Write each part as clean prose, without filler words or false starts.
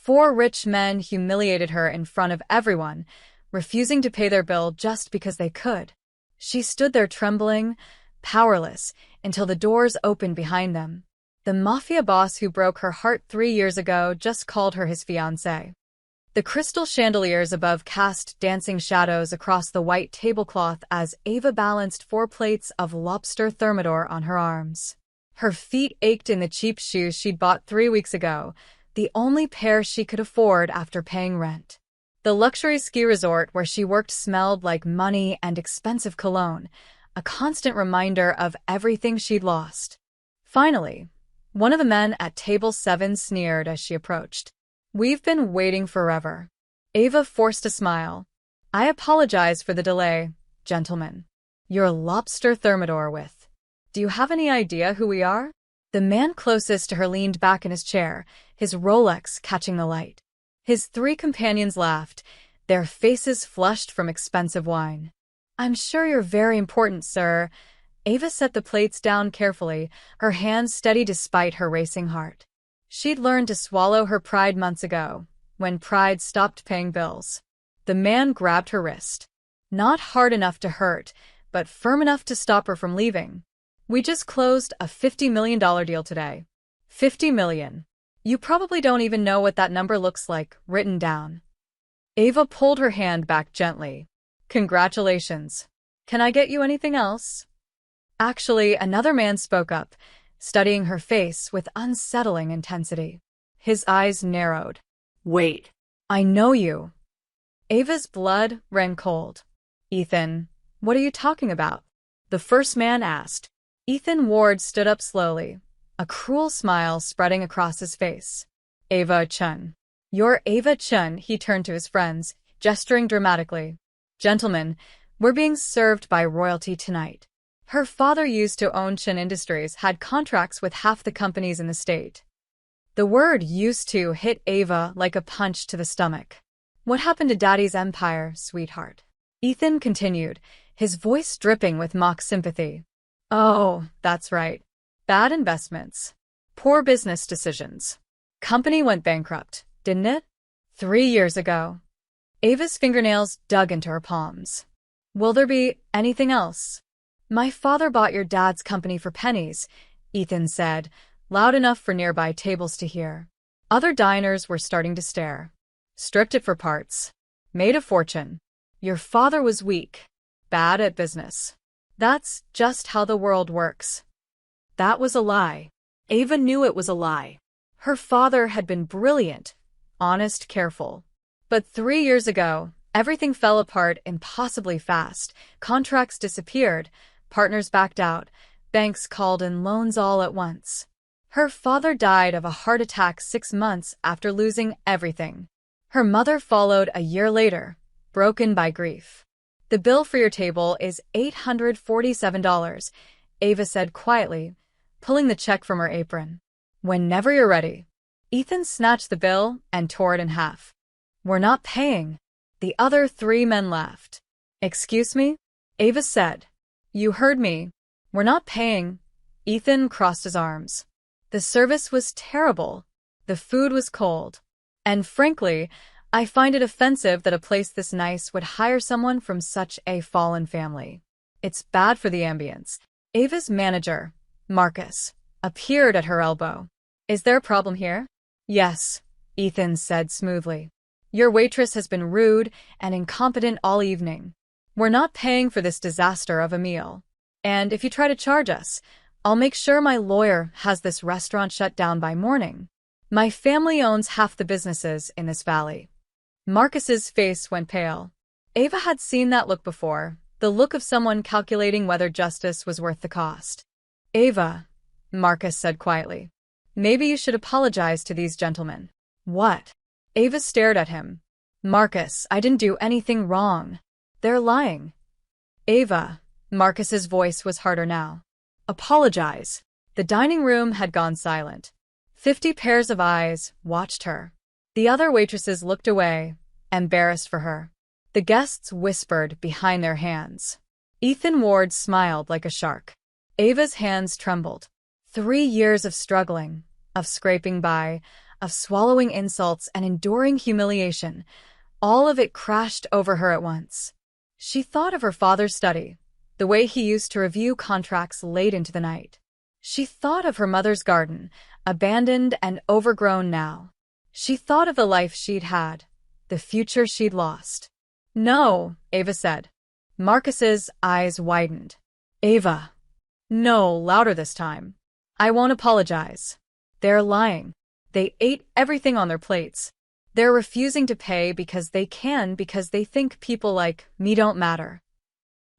4 rich men humiliated her in front of everyone, refusing to pay their bill just because they could. She stood there trembling, powerless, until the doors opened behind them. The Mafia boss who broke her heart 3 years ago just called her his fiancée. The crystal chandeliers above cast dancing shadows across the white tablecloth as Ava balanced 4 plates of lobster thermidor on her arms. Her feet ached in the cheap shoes she'd bought 3 weeks ago, the only pair she could afford after paying rent. The luxury ski resort where she worked smelled like money and expensive cologne, a constant reminder of everything she'd lost. Finally, one of the men at table 7 sneered as she approached. "We've been waiting forever." Ava forced a smile. "I apologize for the delay, gentlemen. Your lobster thermidor with. Do you have any idea who we are?" The man closest to her leaned back in his chair, his Rolex catching the light. His 3 companions laughed, their faces flushed from expensive wine. "I'm sure you're very important, sir." Ava set the plates down carefully, her hands steady despite her racing heart. She'd learned to swallow her pride months ago, when pride stopped paying bills. The man grabbed her wrist. Not hard enough to hurt, but firm enough to stop her from leaving. "We just closed a $50 million deal today." $50 million. You probably don't even know what that number looks like, written down. Ava pulled her hand back gently. "Congratulations. Can I get you anything else?" Actually, another man spoke up, studying her face with unsettling intensity. His eyes narrowed. "Wait. I know you." Ava's blood ran cold. "Ethan, what are you talking about?" the first man asked. Ethan Ward stood up slowly, a cruel smile spreading across his face. "Ava Chun." "You're Ava Chun," he turned to his friends, gesturing dramatically. "Gentlemen, we're being served by royalty tonight." Her father used to own Chun Industries, had contracts with half the companies in the state. The word "used to" hit Ava like a punch to the stomach. "What happened to Daddy's empire, sweetheart?" Ethan continued, his voice dripping with mock sympathy. "Oh, that's right. Bad investments. Poor business decisions. Company went bankrupt, didn't it? 3 years ago." Ava's fingernails dug into her palms. "Will there be anything else?" "My father bought your dad's company for pennies," Ethan said, loud enough for nearby tables to hear. Other diners were starting to stare. "Stripped it for parts. Made a fortune. Your father was weak. Bad at business. That's just how the world works." That was a lie. Ava knew it was a lie. Her father had been brilliant, honest, careful. But 3 years ago, everything fell apart impossibly fast. Contracts disappeared, partners backed out, banks called in loans all at once. Her father died of a heart attack 6 months after losing everything. Her mother followed a year later, broken by grief. "The bill for your table is $847, Ava said quietly, pulling the check from her apron. "Whenever you're ready." Ethan snatched the bill and tore it in half. "We're not paying." The other 3 men laughed. "Excuse me?" Ava said. "You heard me. We're not paying." Ethan crossed his arms. "The service was terrible. The food was cold. And frankly, I find it offensive that a place this nice would hire someone from such a fallen family. It's bad for the ambience." Ava's manager, Marcus, appeared at her elbow. "Is there a problem here?" "Yes," Ethan said smoothly. "Your waitress has been rude and incompetent all evening. We're not paying for this disaster of a meal. And if you try to charge us, I'll make sure my lawyer has this restaurant shut down by morning. My family owns half the businesses in this valley." Marcus's face went pale. Ava had seen that look before, the look of someone calculating whether justice was worth the cost. "Ava," Marcus said quietly, "maybe you should apologize to these gentlemen." "What?" Ava stared at him. "Marcus, I didn't do anything wrong. They're lying." "Ava," Marcus's voice was harder now. "Apologize." The dining room had gone silent. 50 pairs of eyes watched her. The other waitresses looked away, embarrassed for her. The guests whispered behind their hands. Ethan Ward smiled like a shark. Ava's hands trembled. 3 years of struggling, of scraping by, of swallowing insults and enduring humiliation. All of it crashed over her at once. She thought of her father's study, the way he used to review contracts late into the night. She thought of her mother's garden, abandoned and overgrown now. She thought of the life she'd had, the future she'd lost. "No," Ava said. Marcus's eyes widened. "Ava." "No," louder this time. "I won't apologize." "They're lying. They ate everything on their plates. They're refusing to pay because they can, because they think people like me don't matter."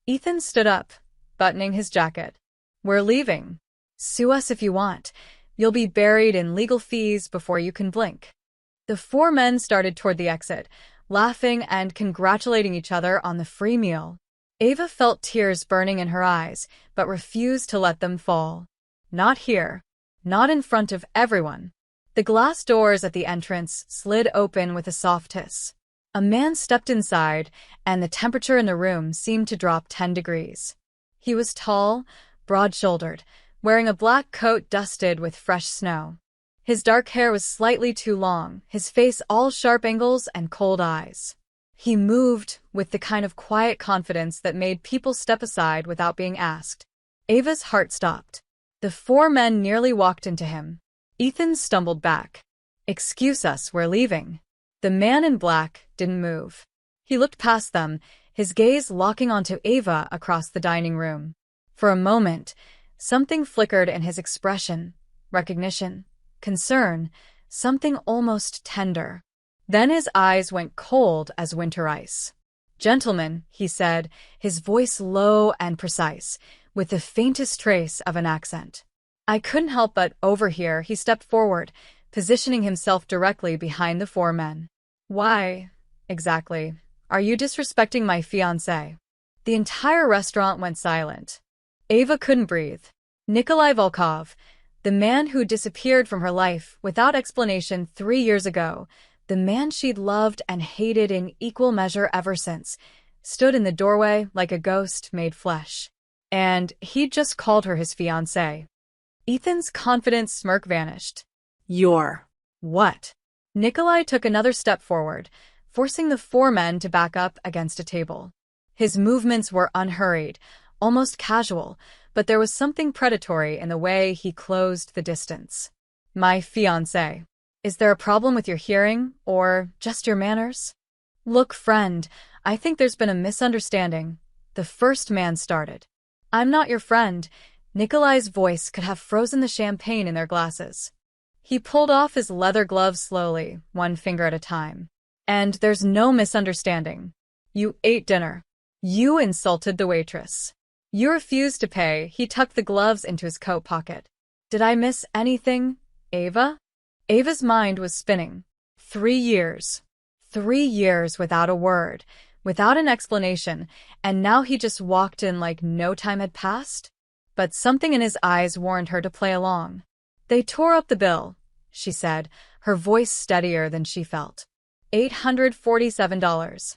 Ethan stood up, buttoning his jacket. "We're leaving. Sue us if you want. You'll be buried in legal fees before you can blink." The four men started toward the exit, laughing and congratulating each other on the free meal. Ava felt tears burning in her eyes, but refused to let them fall. Not here. Not in front of everyone. The glass doors at the entrance slid open with a soft hiss. A man stepped inside, and the temperature in the room seemed to drop 10 degrees. He was tall, broad-shouldered, wearing a black coat dusted with fresh snow. His dark hair was slightly too long, his face all sharp angles and cold eyes. He moved with the kind of quiet confidence that made people step aside without being asked. Ava's heart stopped. The four men nearly walked into him. Ethan stumbled back. "Excuse us, we're leaving." The man in black didn't move. He looked past them, his gaze locking onto Ava across the dining room. For a moment, something flickered in his expression. Recognition, concern, something almost tender. Then his eyes went cold as winter ice. "Gentlemen," he said, his voice low and precise, with the faintest trace of an accent. "I couldn't help but overhear." He stepped forward, positioning himself directly behind the four men. "Why, exactly, are you disrespecting my fiancé?" The entire restaurant went silent. Ava couldn't breathe. Nikolai Volkov, the man who disappeared from her life without explanation 3 years ago, the man she'd loved and hated in equal measure ever since, stood in the doorway like a ghost made flesh. And he'd just called her his fiancé. Ethan's confident smirk vanished. "You're what?" Nikolai took another step forward, forcing the four men to back up against a table. His movements were unhurried, almost casual, but there was something predatory in the way he closed the distance. "My fiancé. Is there a problem with your hearing, or just your manners?" "Look, friend, I think there's been a misunderstanding," the first man started. "I'm not your friend." Nikolai's voice could have frozen the champagne in their glasses. He pulled off his leather gloves slowly, one finger at a time. "And there's no misunderstanding. You ate dinner. You insulted the waitress. You refused to pay." He tucked the gloves into his coat pocket. "Did I miss anything, Ava?" Ava's mind was spinning. 3 years. 3 years without a word, without an explanation, and now he just walked in like no time had passed? But something in his eyes warned her to play along. "They tore up the bill," she said, her voice steadier than she felt. $847.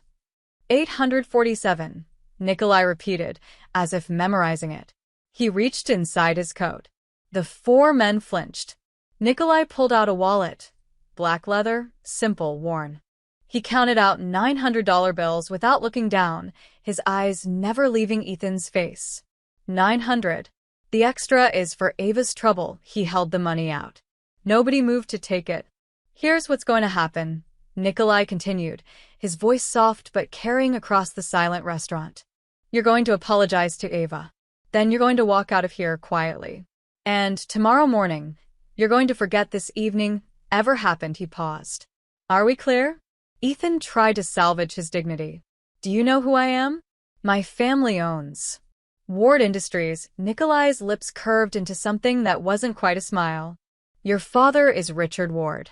$847, Nikolai repeated, as if memorizing it. He reached inside his coat. The four men flinched. Nikolai pulled out a wallet. Black leather, simple, worn. He counted out $900 bills without looking down, his eyes never leaving Ethan's face. 900. The extra is for Ava's trouble. He held the money out. Nobody moved to take it. "Here's what's going to happen," Nikolai continued, his voice soft but carrying across the silent restaurant. "You're going to apologize to Ava. Then you're going to walk out of here quietly. And tomorrow morning, you're going to forget this evening ever happened." He paused. "Are we clear?" Ethan tried to salvage his dignity. "Do you know who I am?" "My family owns Ward Industries." Nikolai's lips curved into something that wasn't quite a smile. "Your father is Richard Ward.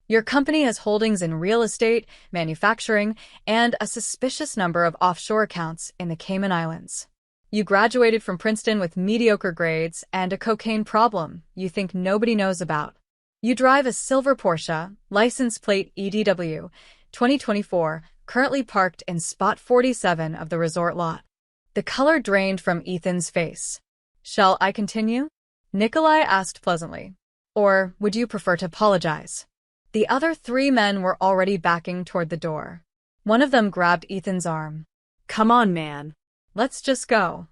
Your company has holdings in real estate, manufacturing, and a suspicious number of offshore accounts in the Cayman Islands. You graduated from Princeton with mediocre grades and a cocaine problem you think nobody knows about. You drive a silver Porsche, license plate EDW, 2024, currently parked in spot 47 of the resort lot." The color drained from Ethan's face. "Shall I continue?" Nikolai asked pleasantly. "Or would you prefer to apologize?" The other three men were already backing toward the door. One of them grabbed Ethan's arm. Come on, man. Let's just go.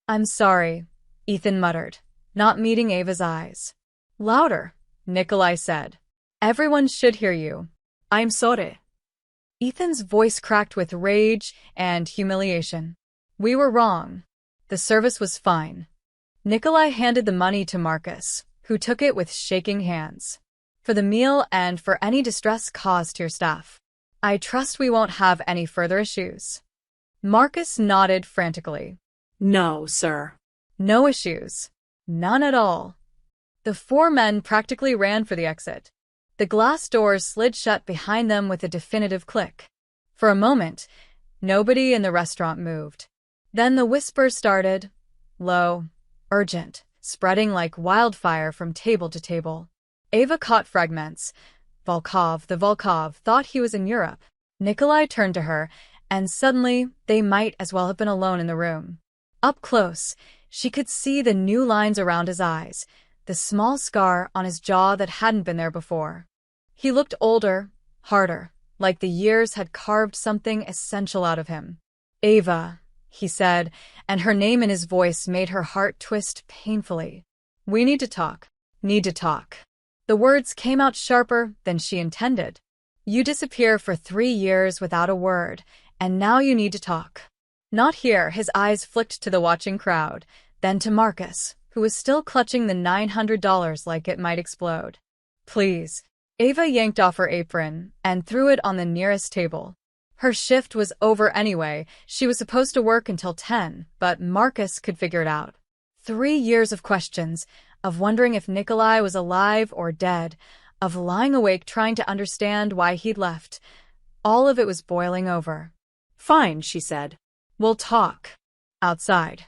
I'm sorry, Ethan muttered, not meeting Ava's eyes. Louder, Nikolai said. Everyone should hear you. I'm sorry. Ethan's voice cracked with rage and humiliation. We were wrong. The service was fine. Nikolai handed the money to Marcus, who took it with shaking hands. For the meal and for any distress caused to your staff. I trust we won't have any further issues. Marcus nodded frantically. No, sir. No issues. None at all. The four men practically ran for the exit. The glass doors slid shut behind them with a definitive click. For a moment, nobody in the restaurant moved. Then the whispers started, low, urgent, spreading like wildfire from table to table. Ava caught fragments. The Volkov thought he was in Europe. Nikolai turned to her, and suddenly they might as well have been alone in the room. Up close, she could see the new lines around his eyes, the small scar on his jaw that hadn't been there before. He looked older, harder, like the years had carved something essential out of him. Ava, he said, and her name in his voice made her heart twist painfully. We need to talk. Need to talk. The words came out sharper than she intended. You disappear for 3 years without a word, and now you need to talk. Not here, his eyes flicked to the watching crowd, then to Marcus, who was still clutching the $900 like it might explode. Please. Ava yanked off her apron and threw it on the nearest table. Her shift was over anyway. She was supposed to work until 10, but Marcus could figure it out. 3 years of questions, of wondering if Nikolai was alive or dead, of lying awake trying to understand why he'd left. All of it was boiling over. Fine, she said. We'll talk. Outside.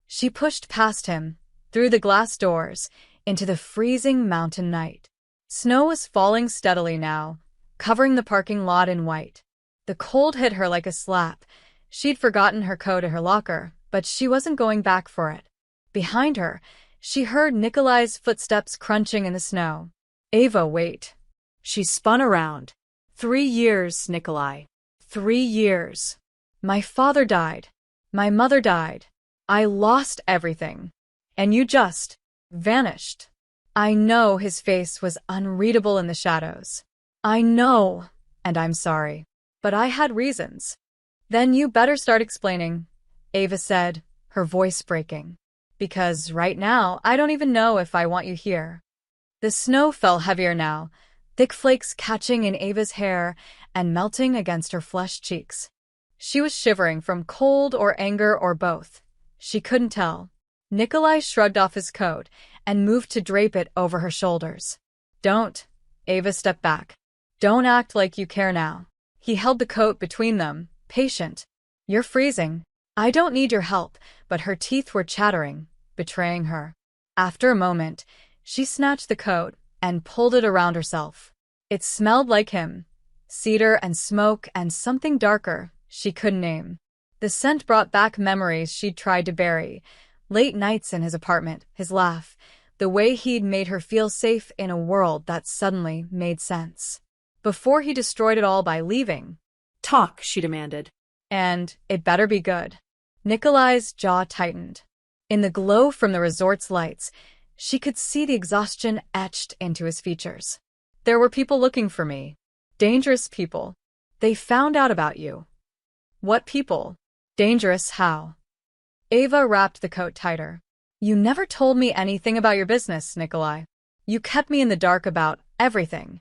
She pushed past him, through the glass doors, into the freezing mountain night. Snow was falling steadily now, covering the parking lot in white. The cold hit her like a slap. She'd forgotten her coat at her locker, but she wasn't going back for it. Behind her, she heard Nikolai's footsteps crunching in the snow. Ava, wait. She spun around. 3 years, Nikolai. 3 years. My father died. My mother died. I lost everything. And you just vanished. I know his face was unreadable in the shadows. I know, and I'm sorry. But I had reasons. Then you better start explaining, Ava said, her voice breaking. Because right now, I don't even know if I want you here. The snow fell heavier now, thick flakes catching in Ava's hair and melting against her flushed cheeks. She was shivering from cold or anger or both. She couldn't tell. Nikolai shrugged off his coat and moved to drape it over her shoulders. Don't. Ava stepped back. Don't act like you care now. He held the coat between them, patient. You're freezing. I don't need your help, but her teeth were chattering, betraying her. After a moment, she snatched the coat and pulled it around herself. It smelled like him. Cedar and smoke and something darker she couldn't name. The scent brought back memories she'd tried to bury. Late nights in his apartment, his laugh, the way he'd made her feel safe in a world that suddenly made sense. Before he destroyed it all by leaving. Talk, she demanded. And it better be good. Nikolai's jaw tightened. In the glow from the resort's lights, she could see the exhaustion etched into his features. There were people looking for me. Dangerous people. They found out about you. What people? Dangerous how? Ava wrapped the coat tighter. You never told me anything about your business, Nikolai. You kept me in the dark about everything.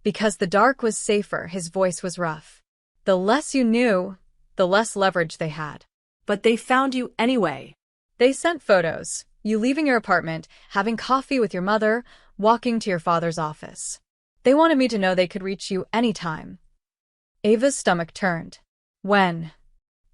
Because the dark was safer, his voice was rough. The less you knew, the less leverage they had. But they found you anyway. They sent photos, you leaving your apartment, having coffee with your mother, walking to your father's office. They wanted me to know they could reach you anytime. Ava's stomach turned. When?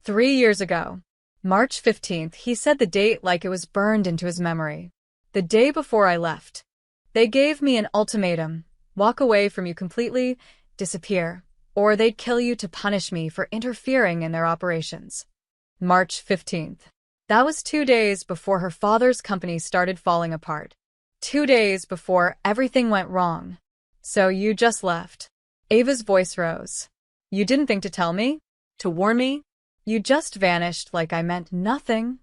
3 years ago. March 15th, he said the date like it was burned into his memory. The day before I left. They gave me an ultimatum. Walk away from you completely, disappear, or they'd kill you to punish me for interfering in their operations. March 15th. That was 2 days before her father's company started falling apart. 2 days before everything went wrong. So you just left. Ava's voice rose. You didn't think to tell me? To warn me? You just vanished like I meant nothing.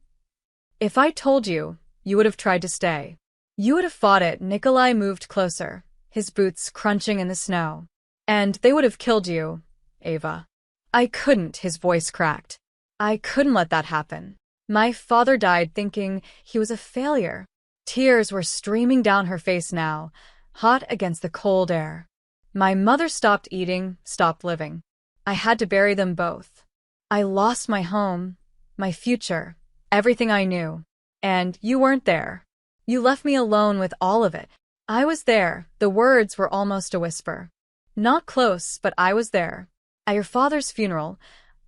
If I told you, you would have tried to stay. You would have fought it. Nikolai moved closer, his boots crunching in the snow. And they would have killed you, Ava. I couldn't, his voice cracked. I couldn't let that happen. My father died thinking he was a failure. Tears were streaming down her face now, hot against the cold air. My mother stopped eating, stopped living. I had to bury them both. I lost my home, my future, everything I knew. And you weren't there. You left me alone with all of it. I was there. The words were almost a whisper. Not close, but I was there. At your father's funeral,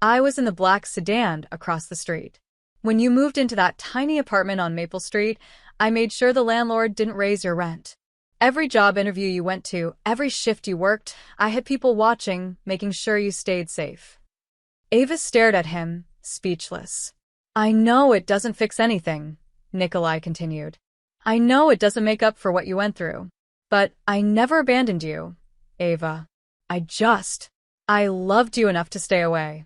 I was in the black sedan across the street. When you moved into that tiny apartment on Maple Street, I made sure the landlord didn't raise your rent. Every job interview you went to, every shift you worked, I had people watching, making sure you stayed safe. Ava stared at him, speechless. I know it doesn't fix anything, Nikolai continued. I know it doesn't make up for what you went through. But I never abandoned you, Ava. I loved you enough to stay away.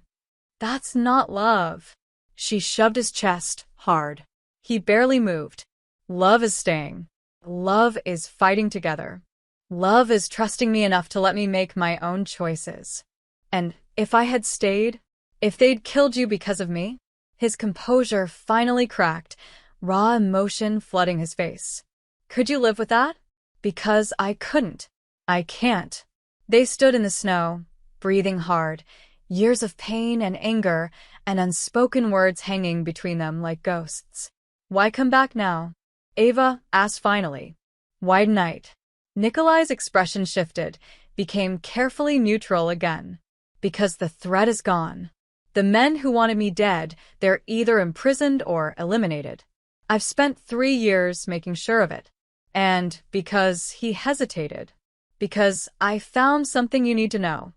That's not love. She shoved his chest hard. He barely moved. Love is staying. Love is fighting together. Love is trusting me enough to let me make my own choices. And if I had stayed, if they'd killed you because of me? His composure finally cracked, raw emotion flooding his face. Could you live with that? Because I couldn't. I can't. They stood in the snow, breathing hard, years of pain and anger and unspoken words hanging between them like ghosts. Why come back now? Ava asked finally. Why tonight? Nikolai's expression shifted, became carefully neutral again. Because the threat is gone. The men who wanted me dead, they're either imprisoned or eliminated. I've spent 3 years making sure of it. And because he hesitated. Because I found something you need to know.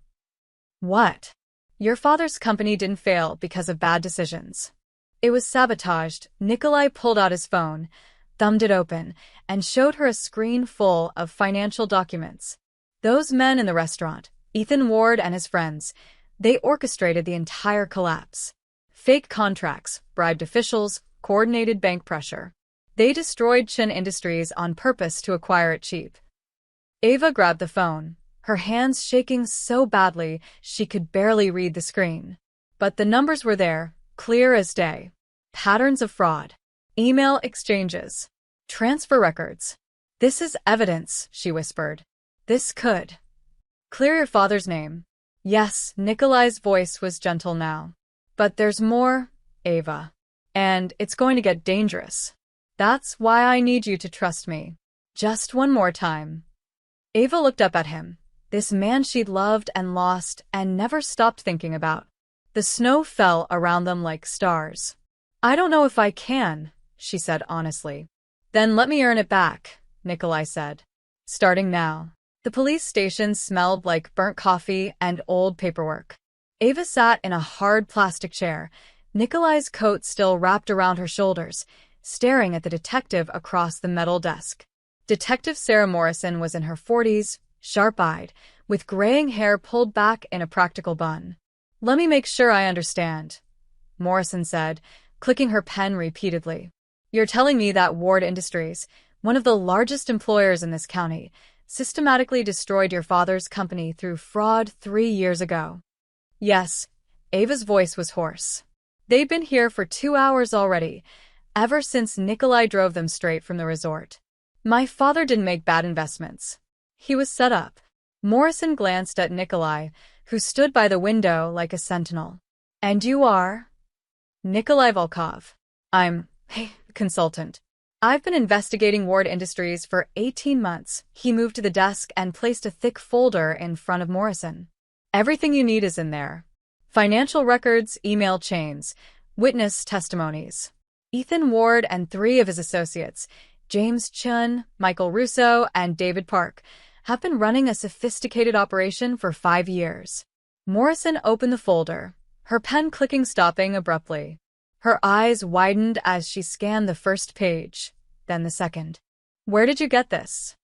What? Your father's company didn't fail because of bad decisions. It was sabotaged. Nikolai pulled out his phone, thumbed it open, and showed her a screen full of financial documents. Those men in the restaurant, Ethan Ward and his friends, they orchestrated the entire collapse. Fake contracts, bribed officials, coordinated bank pressure. They destroyed Chin Industries on purpose to acquire it cheap. Ava grabbed the phone, her hands shaking so badly she could barely read the screen. But the numbers were there, clear as day. Patterns of fraud. Email exchanges. Transfer records. This is evidence, she whispered. This could. Clear your father's name. Yes, Nikolai's voice was gentle now. But there's more, Ava. And it's going to get dangerous. That's why I need you to trust me. Just one more time. Ava looked up at him, this man she'd loved and lost and never stopped thinking about. The snow fell around them like stars. I don't know if I can, she said honestly. Then let me earn it back, Nikolai said. Starting now. The police station smelled like burnt coffee and old paperwork. Ava sat in a hard plastic chair, Nikolai's coat still wrapped around her shoulders, staring at the detective across the metal desk. Detective Sarah Morrison was in her 40s, sharp-eyed, with graying hair pulled back in a practical bun. Let me make sure I understand, Morrison said, clicking her pen repeatedly. You're telling me that Ward Industries, one of the largest employers in this county, systematically destroyed your father's company through fraud 3 years ago? Yes, Ava's voice was hoarse. They'd been here for 2 hours already, ever since Nikolai drove them straight from the resort. My father didn't make bad investments. He was set up. Morrison glanced at Nikolai, who stood by the window like a sentinel. And you are? Nikolai Volkov. I'm a consultant. I've been investigating Ward Industries for 18 months. He moved to the desk and placed a thick folder in front of Morrison. Everything you need is in there. Financial records, email chains, witness testimonies. Ethan Ward and 3 of his associates, James Chun, Michael Russo, and David Park, have been running a sophisticated operation for 5 years. Morrison opened the folder, her pen clicking stopping abruptly. Her eyes widened as she scanned the first page, then the second. Where did you get this?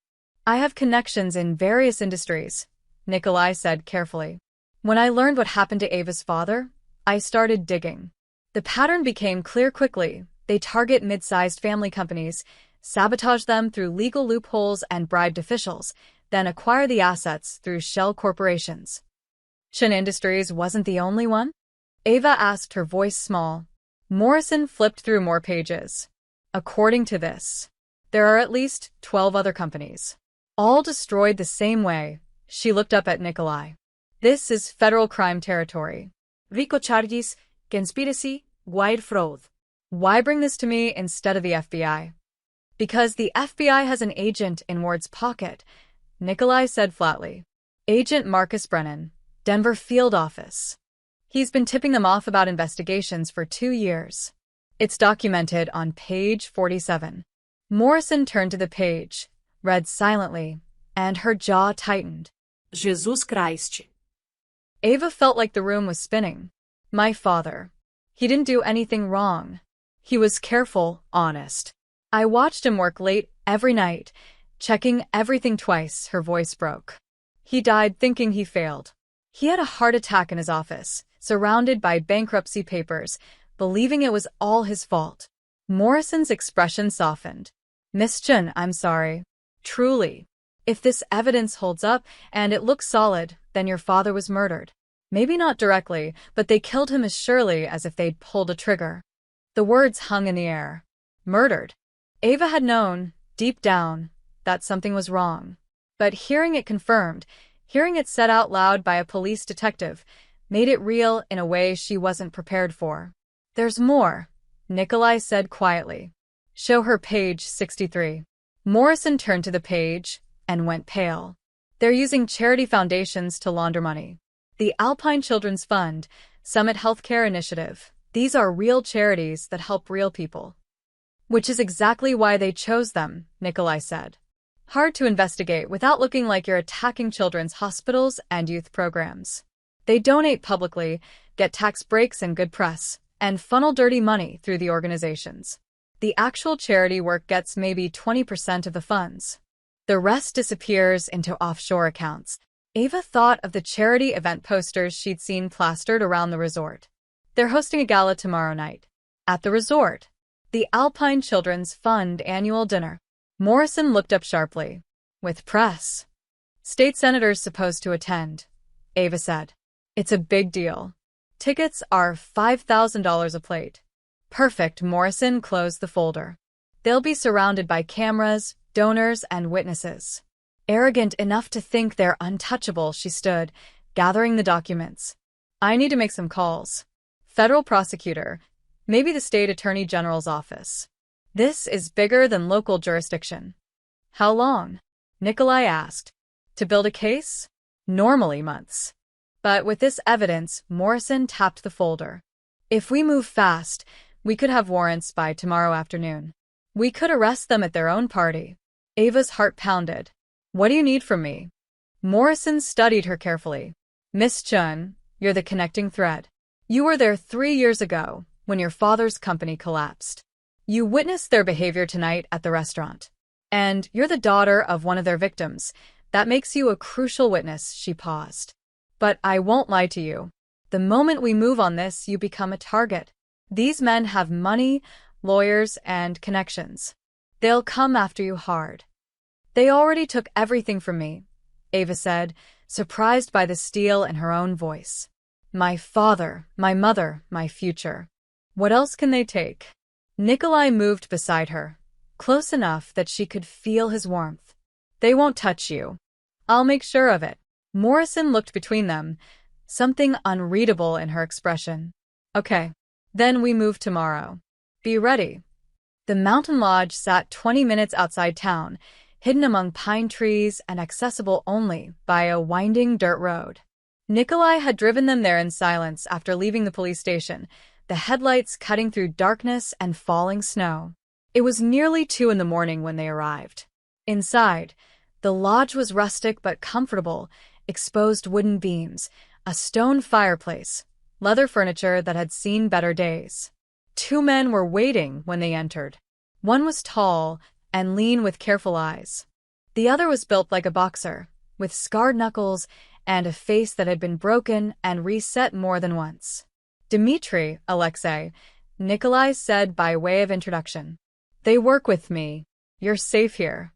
I have connections in various industries, Nikolai said carefully. When I learned what happened to Ava's father, I started digging. The pattern became clear quickly. They target mid-sized family companies, sabotage them through legal loopholes and bribed officials, then acquire the assets through shell corporations. Shin Industries wasn't the only one? Ava asked, her voice small. Morrison flipped through more pages. According to this, there are at least 12 other companies. All destroyed the same way. She looked up at Nikolai. This is federal crime territory. Rico charges, conspiracy, wide fraud. Why bring this to me instead of the FBI? Because the FBI has an agent in Ward's pocket, Nikolai said flatly. Agent Marcus Brennan, Denver field office. He's been tipping them off about investigations for 2 years. It's documented on page 47. Morrison turned to the page, read silently, and her jaw tightened. Jesus Christ. Ava felt like the room was spinning. My father. He didn't do anything wrong. He was careful, honest. I watched him work late every night, checking everything twice. Her voice broke. He died thinking he failed. He had a heart attack in his office, surrounded by bankruptcy papers, believing it was all his fault. Morrison's expression softened. Miss Chun, I'm sorry. Truly. If this evidence holds up and it looks solid, then your father was murdered. Maybe not directly, but they killed him as surely as if they'd pulled a trigger. The words hung in the air. Murdered. Ava had known, deep down, that something was wrong. But hearing it confirmed, hearing it said out loud by a police detective, made it real in a way she wasn't prepared for. There's more, Nikolai said quietly. Show her page 63. Morrison turned to the page and went pale. They're using charity foundations to launder money. The Alpine Children's Fund, Summit Healthcare Initiative. These are real charities that help real people. Which is exactly why they chose them, Nikolai said. Hard to investigate without looking like you're attacking children's hospitals and youth programs. They donate publicly, get tax breaks and good press, and funnel dirty money through the organizations. The actual charity work gets maybe 20% of the funds. The rest disappears into offshore accounts. Ava thought of the charity event posters she'd seen plastered around the resort. They're hosting a gala tomorrow night. At the resort. The Alpine Children's Fund annual dinner. Morrison looked up sharply. With press. State senators supposed to attend, Ava said. It's a big deal. Tickets are $5,000 a plate. Perfect. Morrison closed the folder. They'll be surrounded by cameras, donors, and witnesses. Arrogant enough to think they're untouchable, she stood, gathering the documents. I need to make some calls. Federal prosecutor, maybe the state attorney general's office. This is bigger than local jurisdiction. How long? Nikolai asked. To build a case? Normally months. But with this evidence, Morrison tapped the folder. If we move fast, we could have warrants by tomorrow afternoon. We could arrest them at their own party. Ava's heart pounded. What do you need from me? Morrison studied her carefully. Miss Chun, you're the connecting thread. You were there 3 years ago, when your father's company collapsed. You witnessed their behavior tonight at the restaurant. And you're the daughter of one of their victims. That makes you a crucial witness, she paused. But I won't lie to you. The moment we move on this, you become a target. These men have money, lawyers, and connections. They'll come after you hard. They already took everything from me, Ava said, surprised by the steel in her own voice. My father, my mother, my future. What else can they take? Nikolai moved beside her, close enough that she could feel his warmth. They won't touch you. I'll make sure of it. Morrison looked between them, something unreadable in her expression. Okay. Then we move tomorrow. Be ready. The mountain lodge sat 20 minutes outside town, hidden among pine trees and accessible only by a winding dirt road. Nikolai had driven them there in silence after leaving the police station, the headlights cutting through darkness and falling snow. It was nearly 2 in the morning when they arrived. Inside, the lodge was rustic but comfortable, exposed wooden beams, a stone fireplace, leather furniture that had seen better days. 2 men were waiting when they entered. One was tall and lean with careful eyes. The other was built like a boxer, with scarred knuckles and a face that had been broken and reset more than once. Dmitri, Alexei, Nikolai said by way of introduction. They work with me. You're safe here.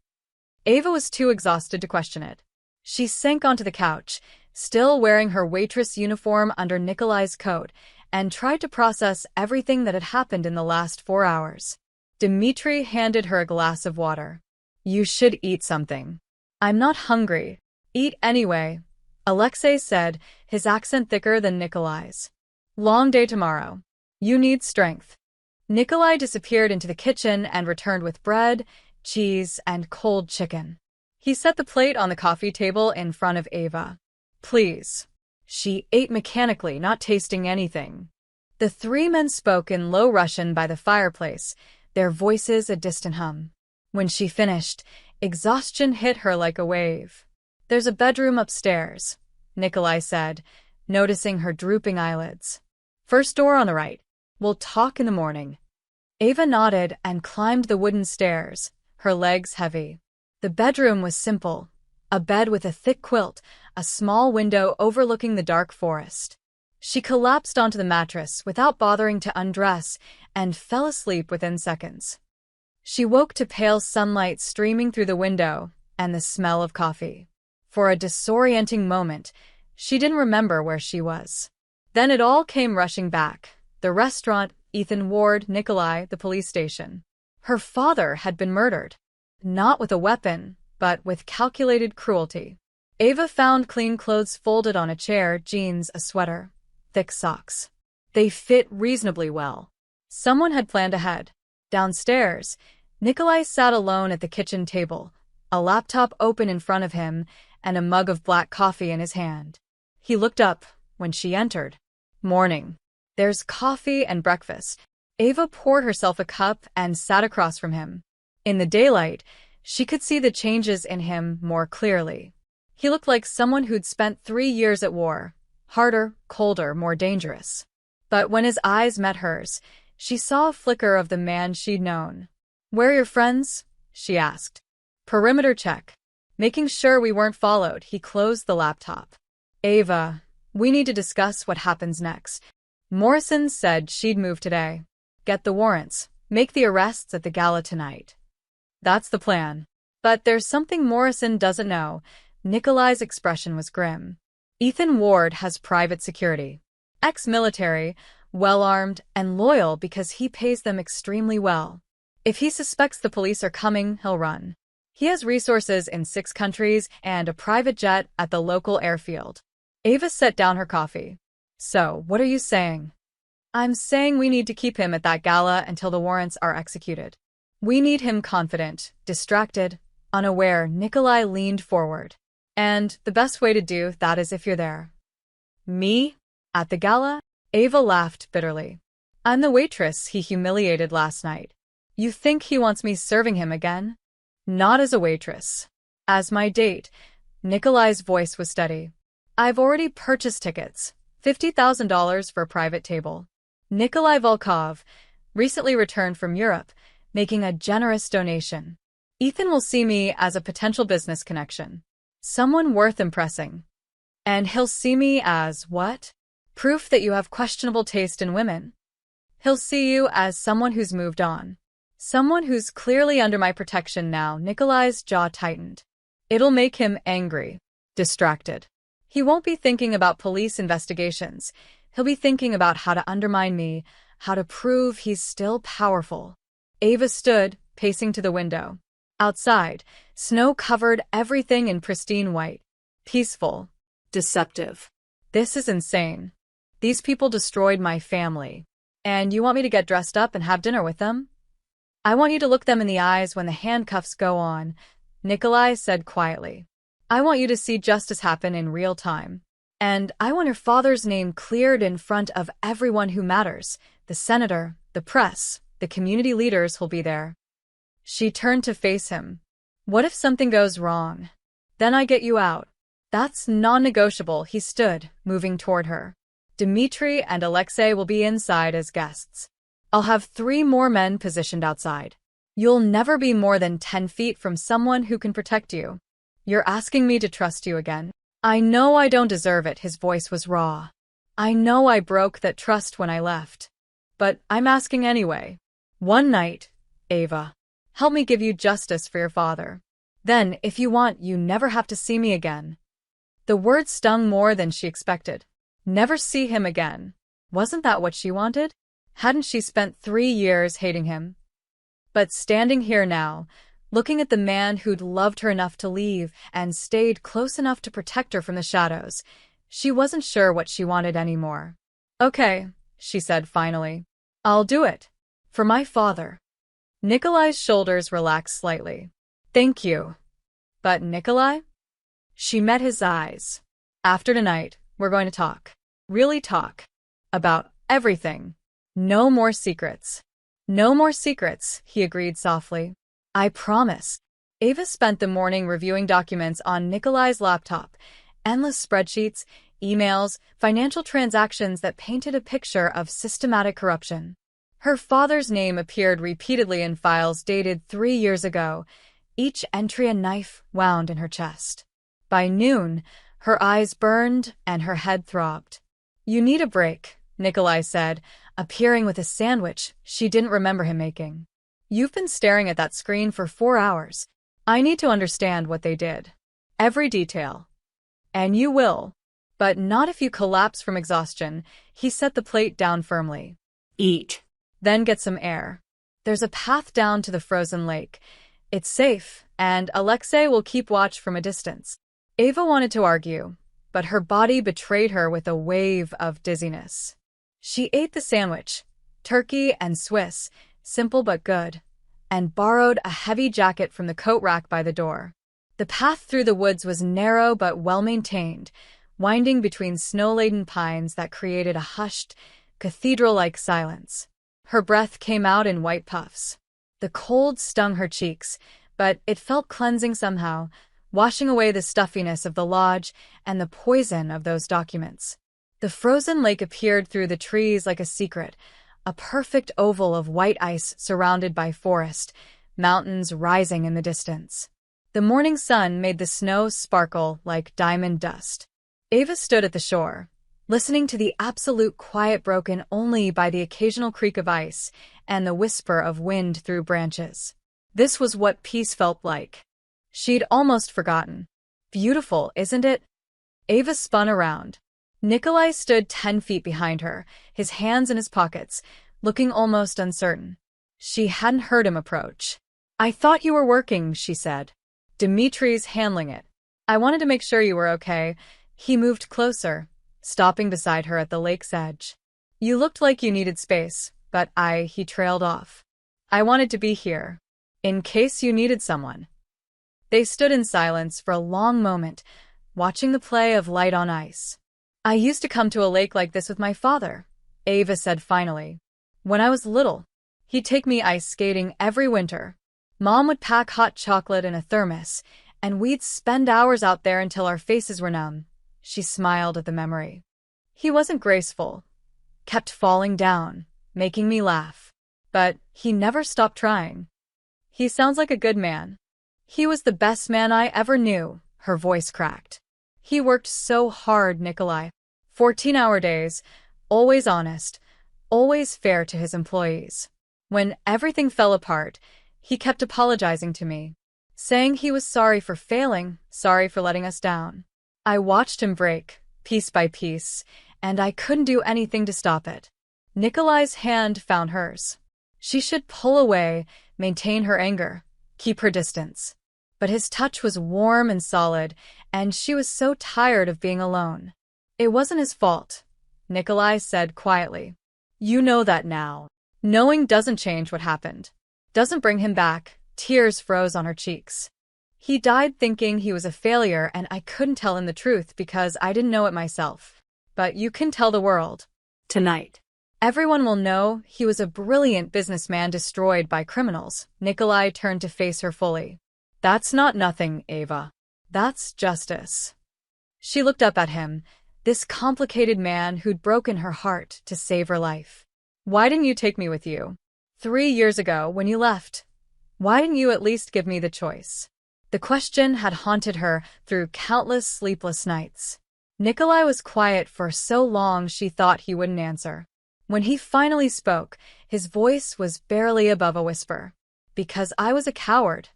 Ava was too exhausted to question it. She sank onto the couch, still wearing her waitress uniform under Nikolai's coat, and tried to process everything that had happened in the last 4 hours. Dmitri handed her a glass of water. You should eat something. I'm not hungry. Eat anyway, Alexei said, his accent thicker than Nikolai's. Long day tomorrow. You need strength. Nikolai disappeared into the kitchen and returned with bread, cheese, and cold chicken. He set the plate on the coffee table in front of Ava. Please. She ate mechanically, not tasting anything. The three men spoke in low Russian by the fireplace, their voices a distant hum. When she finished, exhaustion hit her like a wave. There's a bedroom upstairs, Nikolai said, noticing her drooping eyelids. First door on the right. We'll talk in the morning. Ava nodded and climbed the wooden stairs, her legs heavy. The bedroom was simple, a bed with a thick quilt, a small window overlooking the dark forest. She collapsed onto the mattress without bothering to undress and fell asleep within seconds. She woke to pale sunlight streaming through the window and the smell of coffee. For a disorienting moment, she didn't remember where she was. Then it all came rushing back. The restaurant, Ethan Ward, Nikolai, the police station. Her father had been murdered. Not with a weapon, but with calculated cruelty. Ava found clean clothes folded on a chair, jeans, a sweater, thick socks. They fit reasonably well. Someone had planned ahead. Downstairs, Nikolai sat alone at the kitchen table, a laptop open in front of him and a mug of black coffee in his hand. He looked up when she entered. Morning. There's coffee and breakfast. Ava poured herself a cup and sat across from him. In the daylight, she could see the changes in him more clearly. He looked like someone who'd spent 3 years at war. Harder, colder, more dangerous. But when his eyes met hers, she saw a flicker of the man she'd known. Where are your friends? She asked. Perimeter check. Making sure we weren't followed, he closed the laptop. Ava, we need to discuss what happens next. Morrison said she'd move today. Get the warrants. Make the arrests at the gala tonight. That's the plan. But there's something Morrison doesn't know. Nikolai's expression was grim. Ethan Ward has private security. Ex-military, well-armed, and loyal because he pays them extremely well. If he suspects the police are coming, he'll run. He has resources in 6 countries and a private jet at the local airfield. Ava set down her coffee. So, what are you saying? I'm saying we need to keep him at that gala until the warrants are executed. We need him confident, distracted, unaware. Nikolai leaned forward. And the best way to do that is if you're there. Me? At the gala? Ava laughed bitterly. I'm the waitress he humiliated last night. You think he wants me serving him again? Not as a waitress. As my date. Nikolai's voice was steady. I've already purchased tickets. $50,000 for a private table. Nikolai Volkov, recently returned from Europe, making a generous donation. Ethan will see me as a potential business connection. Someone worth impressing. And he'll see me as what? Proof that you have questionable taste in women. He'll see you as someone who's moved on. Someone who's clearly under my protection now. Nikolai's jaw tightened. It'll make him angry, distracted. He won't be thinking about police investigations. He'll be thinking about how to undermine me, how to prove he's still powerful. Ava stood, pacing to the window. Outside, snow covered everything in pristine white. Peaceful. Deceptive. This is insane. These people destroyed my family. And you want me to get dressed up and have dinner with them? I want you to look them in the eyes when the handcuffs go on, Nikolai said quietly. I want you to see justice happen in real time. And I want your father's name cleared in front of everyone who matters. The senator, the press, the community leaders who'll be there. She turned to face him. What if something goes wrong? Then I get you out. That's non-negotiable. He stood, moving toward her. Dmitri and Alexei will be inside as guests. I'll have 3 more men positioned outside. You'll never be more than 10 feet from someone who can protect you. You're asking me to trust you again. I know I don't deserve it, his voice was raw. I know I broke that trust when I left. But I'm asking anyway. One night, Ava. Help me give you justice for your father. Then, if you want, you never have to see me again. The words stung more than she expected. Never see him again. Wasn't that what she wanted? Hadn't she spent 3 years hating him? But standing here now, looking at the man who'd loved her enough to leave and stayed close enough to protect her from the shadows, she wasn't sure what she wanted anymore. Okay, she said finally. I'll do it. For my father. Nikolai's shoulders relaxed slightly. Thank you. But Nikolai? She met his eyes. After tonight, we're going to talk. Really talk. About everything. No more secrets. No more secrets, he agreed softly. I promise. Ava spent the morning reviewing documents on Nikolai's laptop. Endless spreadsheets, emails, financial transactions that painted a picture of systematic corruption. Her father's name appeared repeatedly in files dated 3 years ago, each entry a knife wound in her chest. By noon, her eyes burned and her head throbbed. You need a break, Nikolai said, appearing with a sandwich she didn't remember him making. You've been staring at that screen for 4 hours. I need to understand what they did. Every detail. And you will. But not if you collapse from exhaustion, he set the plate down firmly. Eat. Then get some air. There's a path down to the frozen lake. It's safe, and Alexei will keep watch from a distance. Ava wanted to argue, but her body betrayed her with a wave of dizziness. She ate the sandwich, turkey and Swiss, simple but good, and borrowed a heavy jacket from the coat rack by the door. The path through the woods was narrow but well-maintained, winding between snow-laden pines that created a hushed, cathedral-like silence. Her breath came out in white puffs. The cold stung her cheeks, but it felt cleansing somehow, washing away the stuffiness of the lodge and the poison of those documents. The frozen lake appeared through the trees like a secret, a perfect oval of white ice surrounded by forest, mountains rising in the distance. The morning sun made the snow sparkle like diamond dust. Ava stood at the shore, listening to the absolute quiet broken only by the occasional creak of ice and the whisper of wind through branches. This was what peace felt like. She'd almost forgotten. Beautiful, isn't it? Ava spun around. Nikolai stood 10 feet behind her, his hands in his pockets, looking almost uncertain. She hadn't heard him approach. I thought you were working, she said. Dimitri's handling it. I wanted to make sure you were okay. He moved closer, stopping beside her at the lake's edge. You looked like you needed space, but he trailed off. I wanted to be here. In case you needed someone. They stood in silence for a long moment, watching the play of light on ice. I used to come to a lake like this with my father, Ava said finally. When I was little, he'd take me ice skating every winter. Mom would pack hot chocolate in a thermos, and we'd spend hours out there until our faces were numb. She smiled at the memory. He wasn't graceful, kept falling down, making me laugh. But he never stopped trying. He sounds like a good man. He was the best man I ever knew, her voice cracked. He worked so hard, Nikolai. 14-hour days, always honest, always fair to his employees. When everything fell apart, he kept apologizing to me, saying he was sorry for failing, sorry for letting us down. I watched him break, piece by piece, and I couldn't do anything to stop it. Nikolai's hand found hers. She should pull away, maintain her anger, keep her distance. But his touch was warm and solid, and she was so tired of being alone. It wasn't his fault, Nikolai said quietly. You know that now. Knowing doesn't change what happened. Doesn't bring him back. Tears froze on her cheeks. He died thinking he was a failure, and I couldn't tell him the truth because I didn't know it myself. But you can tell the world. Tonight. Everyone will know he was a brilliant businessman destroyed by criminals. Nikolai turned to face her fully. That's not nothing, Ava. That's justice. She looked up at him, this complicated man who'd broken her heart to save her life. Why didn't you take me with you? 3 years ago, when you left. Why didn't you at least give me the choice? The question had haunted her through countless sleepless nights. Nikolai was quiet for so long she thought he wouldn't answer. When he finally spoke, his voice was barely above a whisper. Because I was a coward.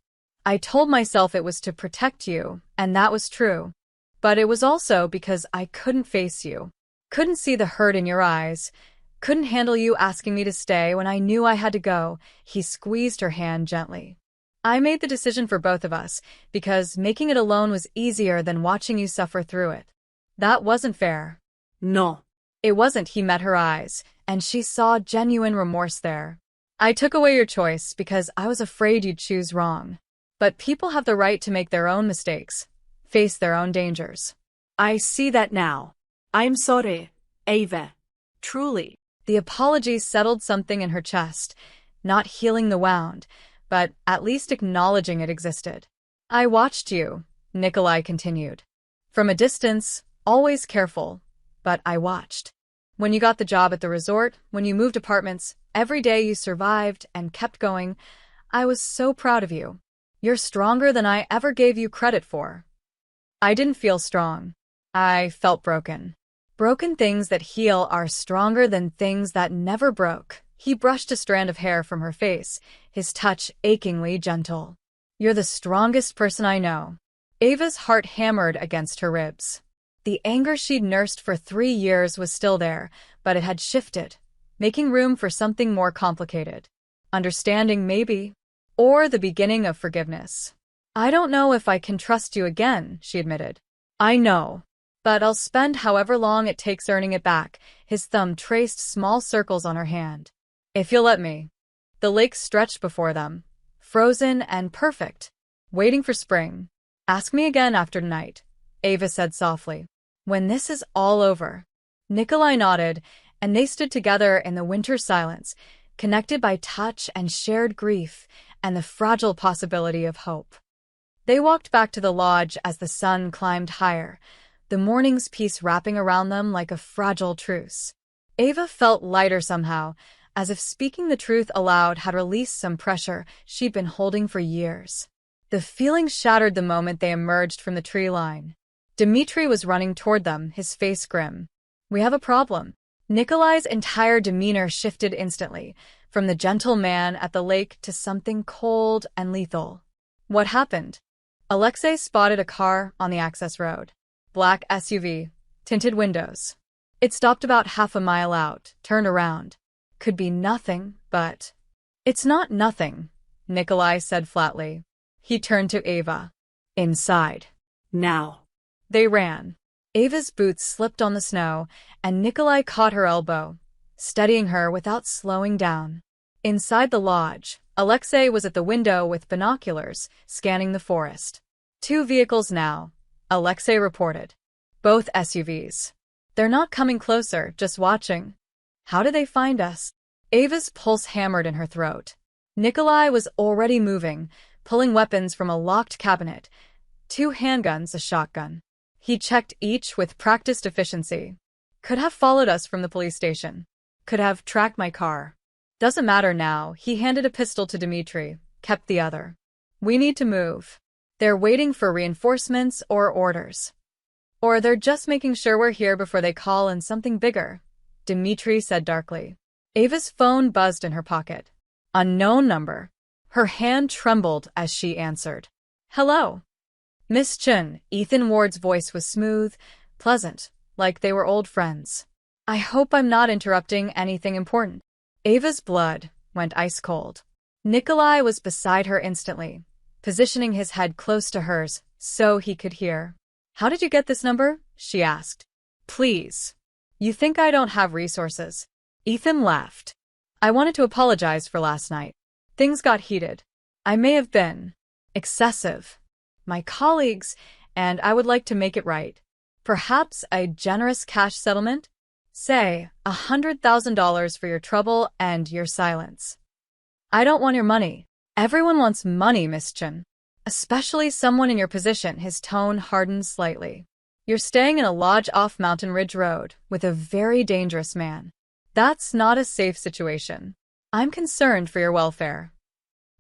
I told myself it was to protect you, and that was true. But it was also because I couldn't face you. Couldn't see the hurt in your eyes. Couldn't handle you asking me to stay when I knew I had to go. He squeezed her hand gently. I made the decision for both of us, because making it alone was easier than watching you suffer through it. That wasn't fair. No. It wasn't. He met her eyes, and she saw genuine remorse there. I took away your choice because I was afraid you'd choose wrong. But people have the right to make their own mistakes, face their own dangers. I see that now. I'm sorry, Ava. Truly. The apology settled something in her chest, not healing the wound, but at least acknowledging it existed. I watched you, Nikolai continued. From a distance, always careful, but I watched. When you got the job at the resort, when you moved apartments, every day you survived and kept going, I was so proud of you. You're stronger than I ever gave you credit for. I didn't feel strong. I felt broken. Broken things that heal are stronger than things that never broke. He brushed a strand of hair from her face, his touch achingly gentle. You're the strongest person I know. Ava's heart hammered against her ribs. The anger she'd nursed for 3 years was still there, but it had shifted, making room for something more complicated. Understanding, maybe, or the beginning of forgiveness. I don't know if I can trust you again, she admitted. I know. But I'll spend however long it takes earning it back. His thumb traced small circles on her hand. If you'll let me. The lake stretched before them, frozen and perfect, waiting for spring. Ask me again after tonight, Ava said softly. When this is all over. Nikolai nodded, and they stood together in the winter silence, connected by touch and shared grief and the fragile possibility of hope. They walked back to the lodge as the sun climbed higher, the morning's peace wrapping around them like a fragile truce. Ava felt lighter somehow, as if speaking the truth aloud had released some pressure she'd been holding for years. The feeling shattered the moment they emerged from the tree line. Dmitri was running toward them, his face grim. We have a problem. Nikolai's entire demeanor shifted instantly, from the gentle man at the lake to something cold and lethal. What happened? Alexei spotted a car on the access road. Black SUV, tinted windows. It stopped about half a mile out, turned around. Could be nothing, but... It's not nothing, Nikolai said flatly. He turned to Ava. Inside. Now. They ran. Ava's boots slipped on the snow, and Nikolai caught her elbow, steadying her without slowing down. Inside the lodge, Alexei was at the window with binoculars, scanning the forest. 2 vehicles now, Alexei reported. Both SUVs. They're not coming closer, just watching. How did they find us? Ava's pulse hammered in her throat. Nikolai was already moving, pulling weapons from a locked cabinet. 2 handguns, a shotgun. He checked each with practiced efficiency. Could have followed us from the police station. Could have tracked my car. Doesn't matter now. He handed a pistol to Dmitri, kept the other. We need to move. They're waiting for reinforcements or orders. Or they're just making sure we're here before they call in something bigger, Dmitri said darkly. Ava's phone buzzed in her pocket. Unknown number. Her hand trembled as she answered. Hello. Miss Chun. Ethan Ward's voice was smooth, pleasant, like they were old friends. I hope I'm not interrupting anything important. Ava's blood went ice cold. Nikolai was beside her instantly, positioning his head close to hers so he could hear. How did you get this number? She asked. Please. You think I don't have resources? Ethan laughed. I wanted to apologize for last night. Things got heated. I may have been excessive. My colleagues, and I would like to make it right. Perhaps a generous cash settlement? Say, $100,000 for your trouble and your silence. I don't want your money. Everyone wants money, Miss Chun. Especially someone in your position. His tone hardened slightly. You're staying in a lodge off Mountain Ridge Road with a very dangerous man. That's not a safe situation. I'm concerned for your welfare.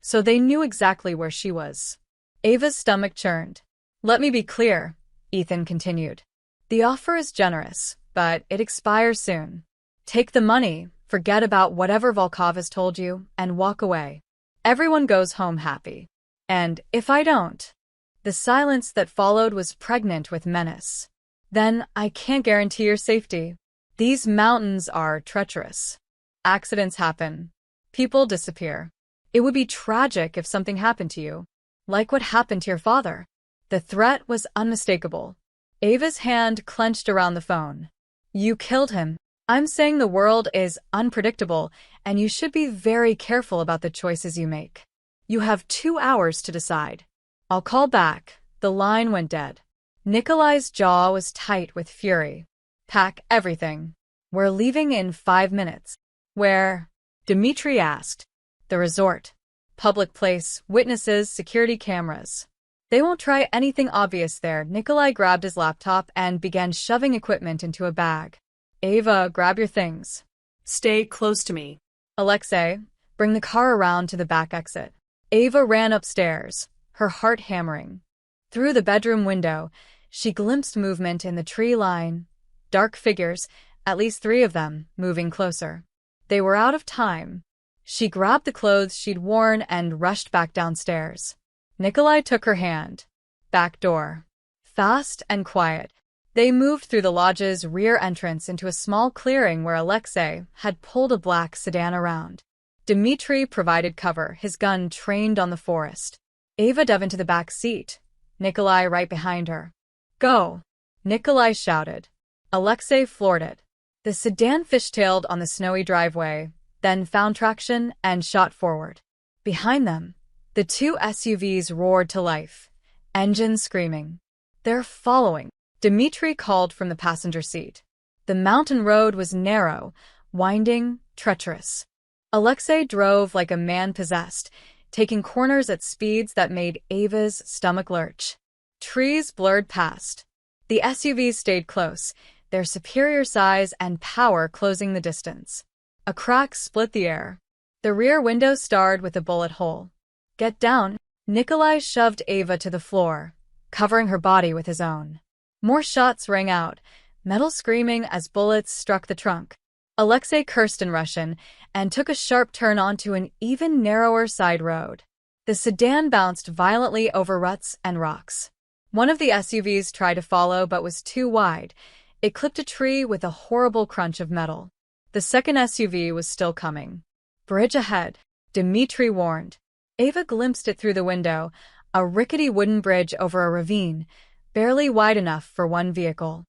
so they knew exactly where she was. Ava's stomach churned. Let me be clear, Ethan continued. The offer is generous, but it expires soon. Take the money, forget about whatever Volkov has told you, and walk away. Everyone goes home happy. And if I don't? The silence that followed was pregnant with menace. Then I can't guarantee your safety. These mountains are treacherous. Accidents happen. People disappear. It would be tragic if something happened to you, like what happened to your father. The threat was unmistakable. Ava's hand clenched around the phone. You killed him. I'm saying the world is unpredictable, and you should be very careful about the choices you make. You have 2 hours to decide. I'll call back. The line went dead. Nikolai's jaw was tight with fury. Pack everything. We're leaving in 5 minutes. Where? Dmitri asked. The resort. Public place, witnesses, security cameras. They won't try anything obvious there. Nikolai grabbed his laptop and began shoving equipment into a bag. Ava, grab your things. Stay close to me. Alexei, bring the car around to the back exit. Ava ran upstairs, her heart hammering. Through the bedroom window, she glimpsed movement in the tree line. Dark figures, at least 3 of them, moving closer. They were out of time. She grabbed the clothes she'd worn and rushed back downstairs. Nikolai took her hand. Back door. Fast and quiet. They moved through the lodge's rear entrance into a small clearing where Alexei had pulled a black sedan around. Dmitri provided cover, his gun trained on the forest. Ava dove into the back seat, Nikolai right behind her. Go! Nikolai shouted. Alexei floored it. The sedan fishtailed on the snowy driveway, then found traction and shot forward. Behind them, the 2 SUVs roared to life, engines screaming. They're following, Dmitri called from the passenger seat. The mountain road was narrow, winding, treacherous. Alexei drove like a man possessed, taking corners at speeds that made Ava's stomach lurch. Trees blurred past. The SUVs stayed close, their superior size and power closing the distance. A crack split the air. The rear window starred with a bullet hole. Get down. Nikolai shoved Ava to the floor, covering her body with his own. More shots rang out, metal screaming as bullets struck the trunk. Alexei cursed in Russian and took a sharp turn onto an even narrower side road. The sedan bounced violently over ruts and rocks. One of the SUVs tried to follow but was too wide. It clipped a tree with a horrible crunch of metal. The second SUV was still coming. Bridge ahead, Dmitri warned. Ava glimpsed it through the window, a rickety wooden bridge over a ravine, barely wide enough for one vehicle.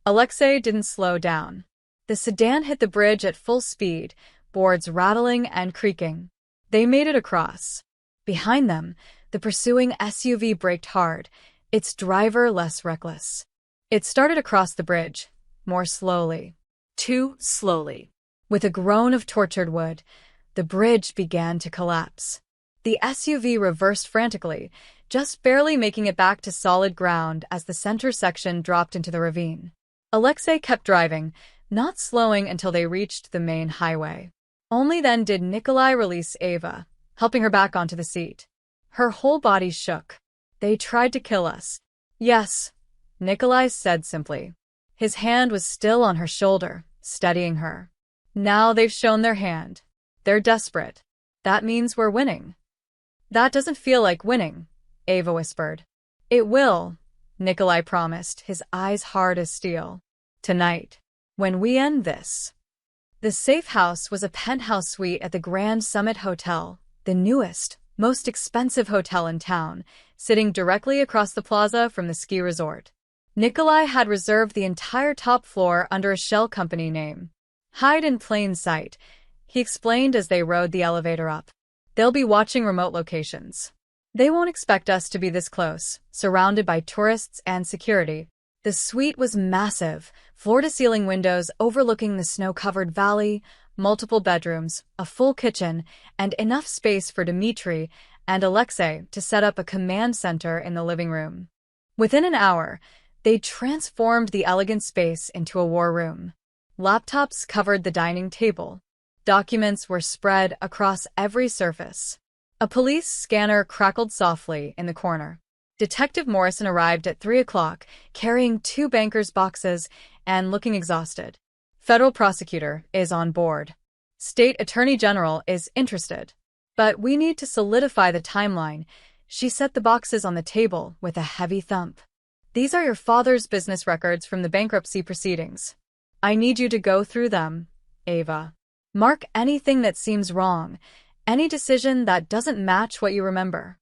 Alexei didn't slow down. The sedan hit the bridge at full speed, boards rattling and creaking. They made it across. Behind them, the pursuing SUV braked hard, its driver less reckless. It started across the bridge, more slowly. Too slowly. With a groan of tortured wood, the bridge began to collapse. The SUV reversed frantically, just barely making it back to solid ground as the center section dropped into the ravine. Alexei kept driving, not slowing until they reached the main highway. Only then did Nikolai release Ava, helping her back onto the seat. Her whole body shook. They tried to kill us. Yes, Nikolai said simply. His hand was still on her shoulder, steadying her. Now they've shown their hand. They're desperate. That means we're winning. That doesn't feel like winning, Ava whispered. It will, Nikolai promised, his eyes hard as steel. Tonight, when we end this. The safe house was a penthouse suite at the Grand Summit Hotel, the newest, most expensive hotel in town, sitting directly across the plaza from the ski resort. Nikolai had reserved the entire top floor under a shell company name. Hide in plain sight, he explained as they rode the elevator up. They'll be watching remote locations. They won't expect us to be this close, surrounded by tourists and security. The suite was massive, floor-to-ceiling windows overlooking the snow-covered valley, multiple bedrooms, a full kitchen, and enough space for Dmitri and Alexei to set up a command center in the living room. Within an hour, they transformed the elegant space into a war room. Laptops covered the dining table. Documents were spread across every surface. A police scanner crackled softly in the corner. Detective Morrison arrived at 3 o'clock, carrying 2 bankers' boxes and looking exhausted. Federal prosecutor is on board. State Attorney General is interested. But we need to solidify the timeline. She set the boxes on the table with a heavy thump. These are your father's business records from the bankruptcy proceedings. I need you to go through them, Ava. Mark anything that seems wrong, any decision that doesn't match what you remember.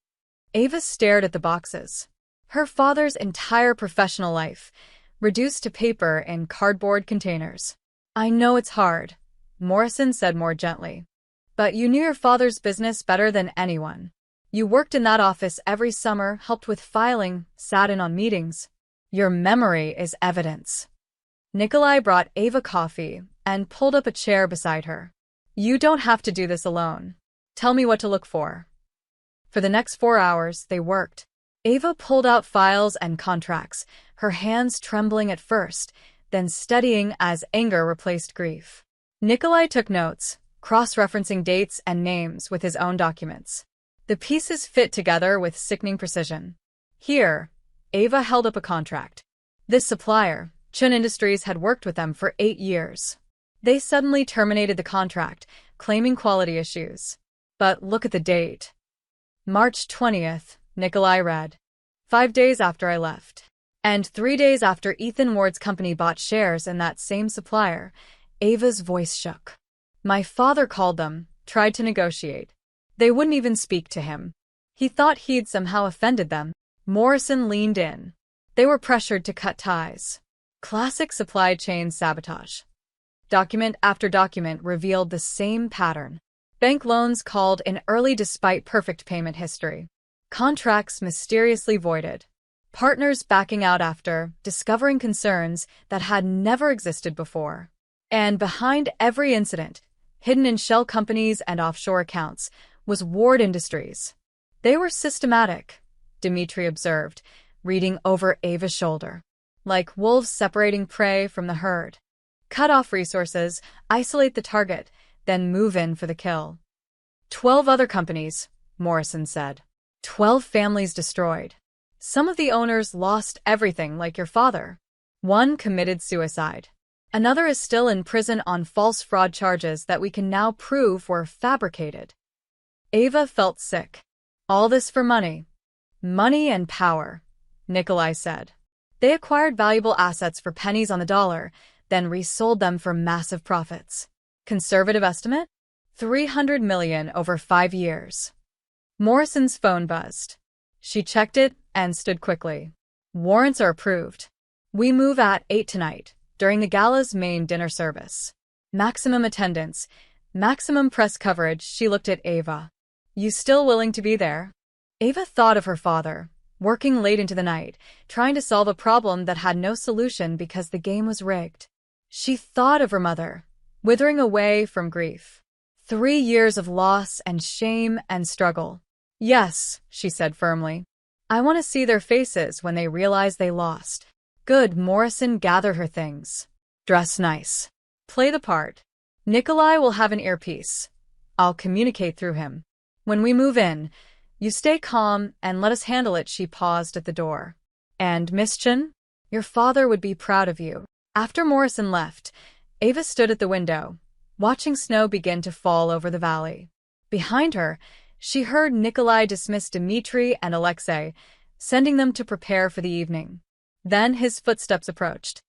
Ava stared at the boxes. Her father's entire professional life, reduced to paper in cardboard containers. I know it's hard, Morrison said more gently. But you knew your father's business better than anyone. You worked in that office every summer, helped with filing, sat in on meetings. Your memory is evidence. Nikolai brought Ava coffee and pulled up a chair beside her. You don't have to do this alone. Tell me what to look for. For the next 4 hours, they worked. Ava pulled out files and contracts, her hands trembling at first, then steadying as anger replaced grief. Nikolai took notes, cross-referencing dates and names with his own documents. The pieces fit together with sickening precision. Here, Ava held up a contract. This supplier, Chun Industries, had worked with them for 8 years. They suddenly terminated the contract, claiming quality issues. But look at the date. March 20th, Nikolai read. 5 days after I left. And 3 days after Ethan Ward's company bought shares in that same supplier. Ava's voice shook. My father called them, tried to negotiate. They wouldn't even speak to him. He thought he'd somehow offended them. Morrison leaned in. They were pressured to cut ties. Classic supply chain sabotage. Document after document revealed the same pattern. Bank loans called in early despite perfect payment history. Contracts mysteriously voided. Partners backing out after discovering concerns that had never existed before. And behind every incident, hidden in shell companies and offshore accounts, was Ward Industries. They were systematic, Dmitri observed, reading over Ava's shoulder. Like wolves separating prey from the herd. Cut off resources, isolate the target, then move in for the kill. 12 other companies, Morrison said. 12 families destroyed. Some of the owners lost everything like your father. One committed suicide. Another is still in prison on false fraud charges that we can now prove were fabricated. Ava felt sick. All this for money. Money and power, Nikolai said. They acquired valuable assets for pennies on the dollar, then resold them for massive profits. Conservative estimate? $300 million over 5 years. Morrison's phone buzzed. She checked it and stood quickly. Warrants are approved. We move at 8 tonight, during the gala's main dinner service. Maximum attendance, maximum press coverage. She looked at Ava. You still willing to be there? Ava thought of her father, working late into the night, trying to solve a problem that had no solution because the game was rigged. She thought of her mother, withering away from grief. 3 years of loss and shame and struggle. Yes, she said firmly. I want to see their faces when they realize they lost. Good. Morrison gathered her things. Dress nice. Play the part. Nikolai will have an earpiece. I'll communicate through him. When we move in, you stay calm and let us handle it. She paused at the door. And Miss Chun, your father would be proud of you. After Morrison left, Ava stood at the window, watching snow begin to fall over the valley. Behind her, she heard Nikolai dismiss Dmitri and Alexei, sending them to prepare for the evening. Then his footsteps approached.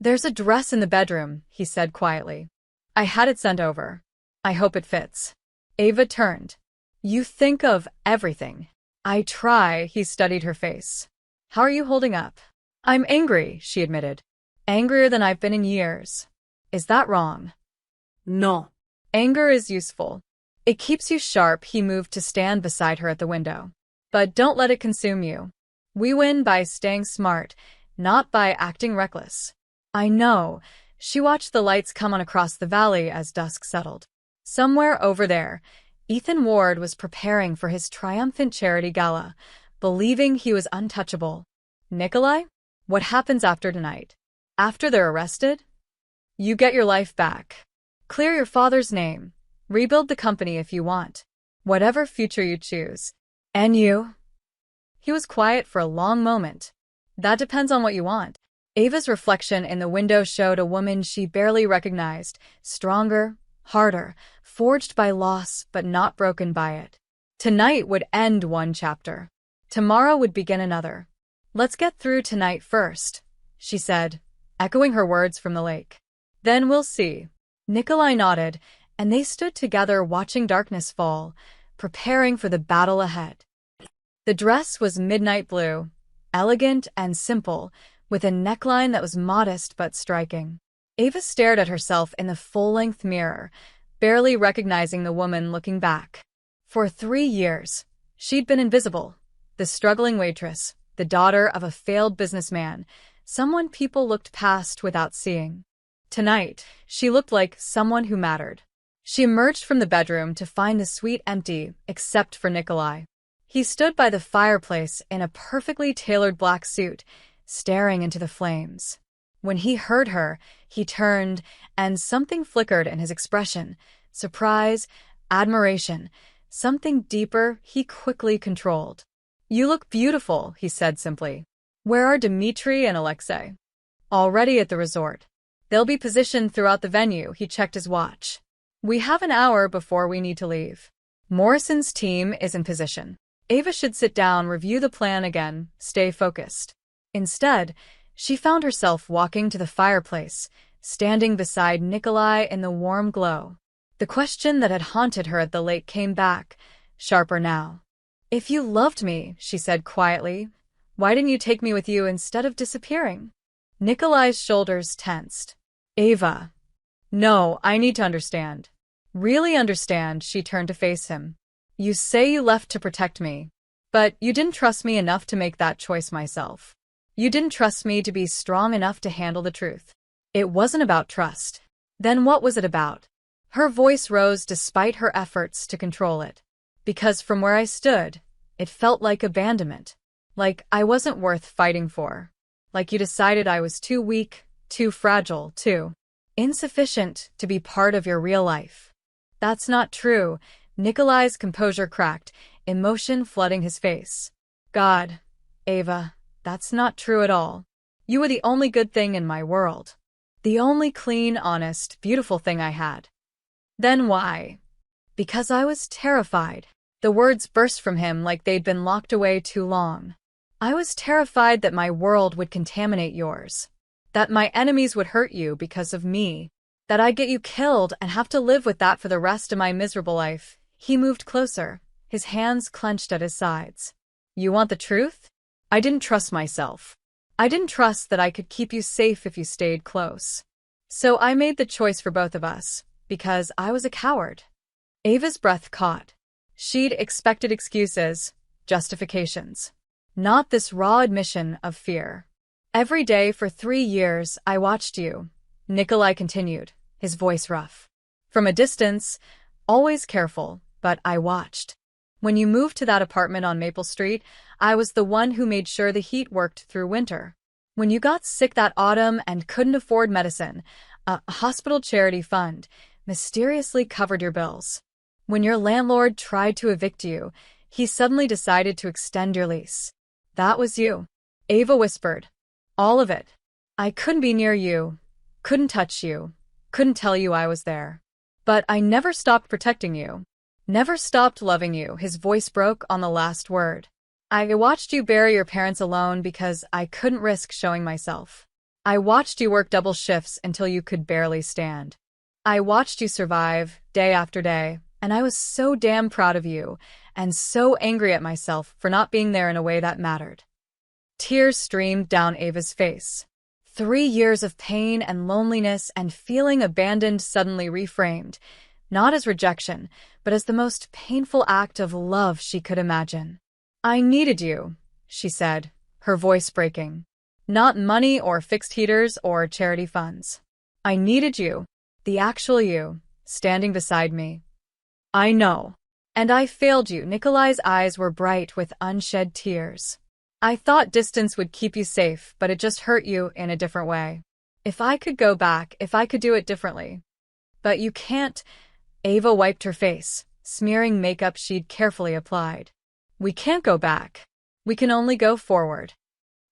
There's a dress in the bedroom, he said quietly. I had it sent over. I hope it fits. Ava turned. You think of everything. I try. He studied her face. How are you holding up? I'm angry, she admitted. Angrier than I've been in years. Is that wrong? No. Anger is useful. It keeps you sharp. He moved to stand beside her at the window. But don't let it consume you. We win by staying smart, not by acting reckless. I know. She watched the lights come on across the valley as dusk settled. Somewhere over there, Ethan Ward was preparing for his triumphant charity gala, believing he was untouchable. Nikolai? What happens after tonight? After they're arrested? You get your life back. Clear your father's name. Rebuild the company if you want. Whatever future you choose. And you? He was quiet for a long moment. That depends on what you want. Ava's reflection in the window showed a woman she barely recognized, stronger, harder, forged by loss but not broken by it. Tonight would end one chapter. Tomorrow would begin another. Let's get through tonight first, she said, echoing her words from the lake. Then we'll see. Nikolai nodded, and they stood together watching darkness fall, preparing for the battle ahead. The dress was midnight blue, elegant and simple, with a neckline that was modest but striking. Ava stared at herself in the full-length mirror, barely recognizing the woman looking back. For 3 years, she'd been invisible, the struggling waitress, the daughter of a failed businessman, someone people looked past without seeing. Tonight, she looked like someone who mattered. She emerged from the bedroom to find the suite empty, except for Nikolai. He stood by the fireplace in a perfectly tailored black suit, staring into the flames. When he heard her, he turned, and something flickered in his expression. Surprise, admiration, something deeper he quickly controlled. "You look beautiful," he said simply. "Where are Dmitri and Alexei?" "Already at the resort. They'll be positioned throughout the venue." He checked his watch. "We have an hour before we need to leave. Morrison's team is in position." Ava should sit down, review the plan again, stay focused. Instead, she found herself walking to the fireplace, standing beside Nikolai in the warm glow. The question that had haunted her at the lake came back, sharper now. "If you loved me," she said quietly, "why didn't you take me with you instead of disappearing?" Nikolai's shoulders tensed. "Ava. No, I need to understand." "Really understand?" She turned to face him. "You say you left to protect me, but you didn't trust me enough to make that choice myself. You didn't trust me to be strong enough to handle the truth." "It wasn't about trust." "Then what was it about?" Her voice rose despite her efforts to control it. "Because from where I stood, it felt like abandonment. Like I wasn't worth fighting for. Like you decided I was too weak, too fragile, too insufficient to be part of your real life." "That's not true." Nikolai's composure cracked, emotion flooding his face. "God, Ava, that's not true at all. You were the only good thing in my world. The only clean, honest, beautiful thing I had." "Then why?" "Because I was terrified." The words burst from him like they'd been locked away too long. "I was terrified that my world would contaminate yours. That my enemies would hurt you because of me. That I'd get you killed and have to live with that for the rest of my miserable life." He moved closer, his hands clenched at his sides. "You want the truth? I didn't trust myself. I didn't trust that I could keep you safe if you stayed close. So I made the choice for both of us, because I was a coward." Ava's breath caught. She'd expected excuses, justifications. Not this raw admission of fear. "Every day for 3 years I watched you," Nikolai continued, his voice rough. "From a distance, always careful, but I watched. When you moved to that apartment on Maple Street, I was the one who made sure the heat worked through winter. When you got sick that autumn and couldn't afford medicine, a hospital charity fund mysteriously covered your bills. When your landlord tried to evict you, he suddenly decided to extend your lease. That was you." Ava whispered. "All of it. I couldn't be near you, couldn't touch you, couldn't tell you I was there. But I never stopped protecting you. Never stopped loving you." His voice broke on the last word. "I watched you bury your parents alone because I couldn't risk showing myself. I watched you work double shifts until you could barely stand. I watched you survive, day after day, and I was so damn proud of you, and so angry at myself for not being there in a way that mattered." Tears streamed down Ava's face. 3 years of pain and loneliness and feeling abandoned suddenly reframed, not as rejection, but as the most painful act of love she could imagine. "I needed you," she said, her voice breaking. "Not money or fixed heaters or charity funds. I needed you, the actual you, standing beside me. I know. And I failed you." Nikolai's eyes were bright with unshed tears. "I thought distance would keep you safe, but it just hurt you in a different way. If I could go back, if I could do it differently. But you can't." Ava wiped her face, smearing makeup she'd carefully applied. We can't go back. We can only go forward.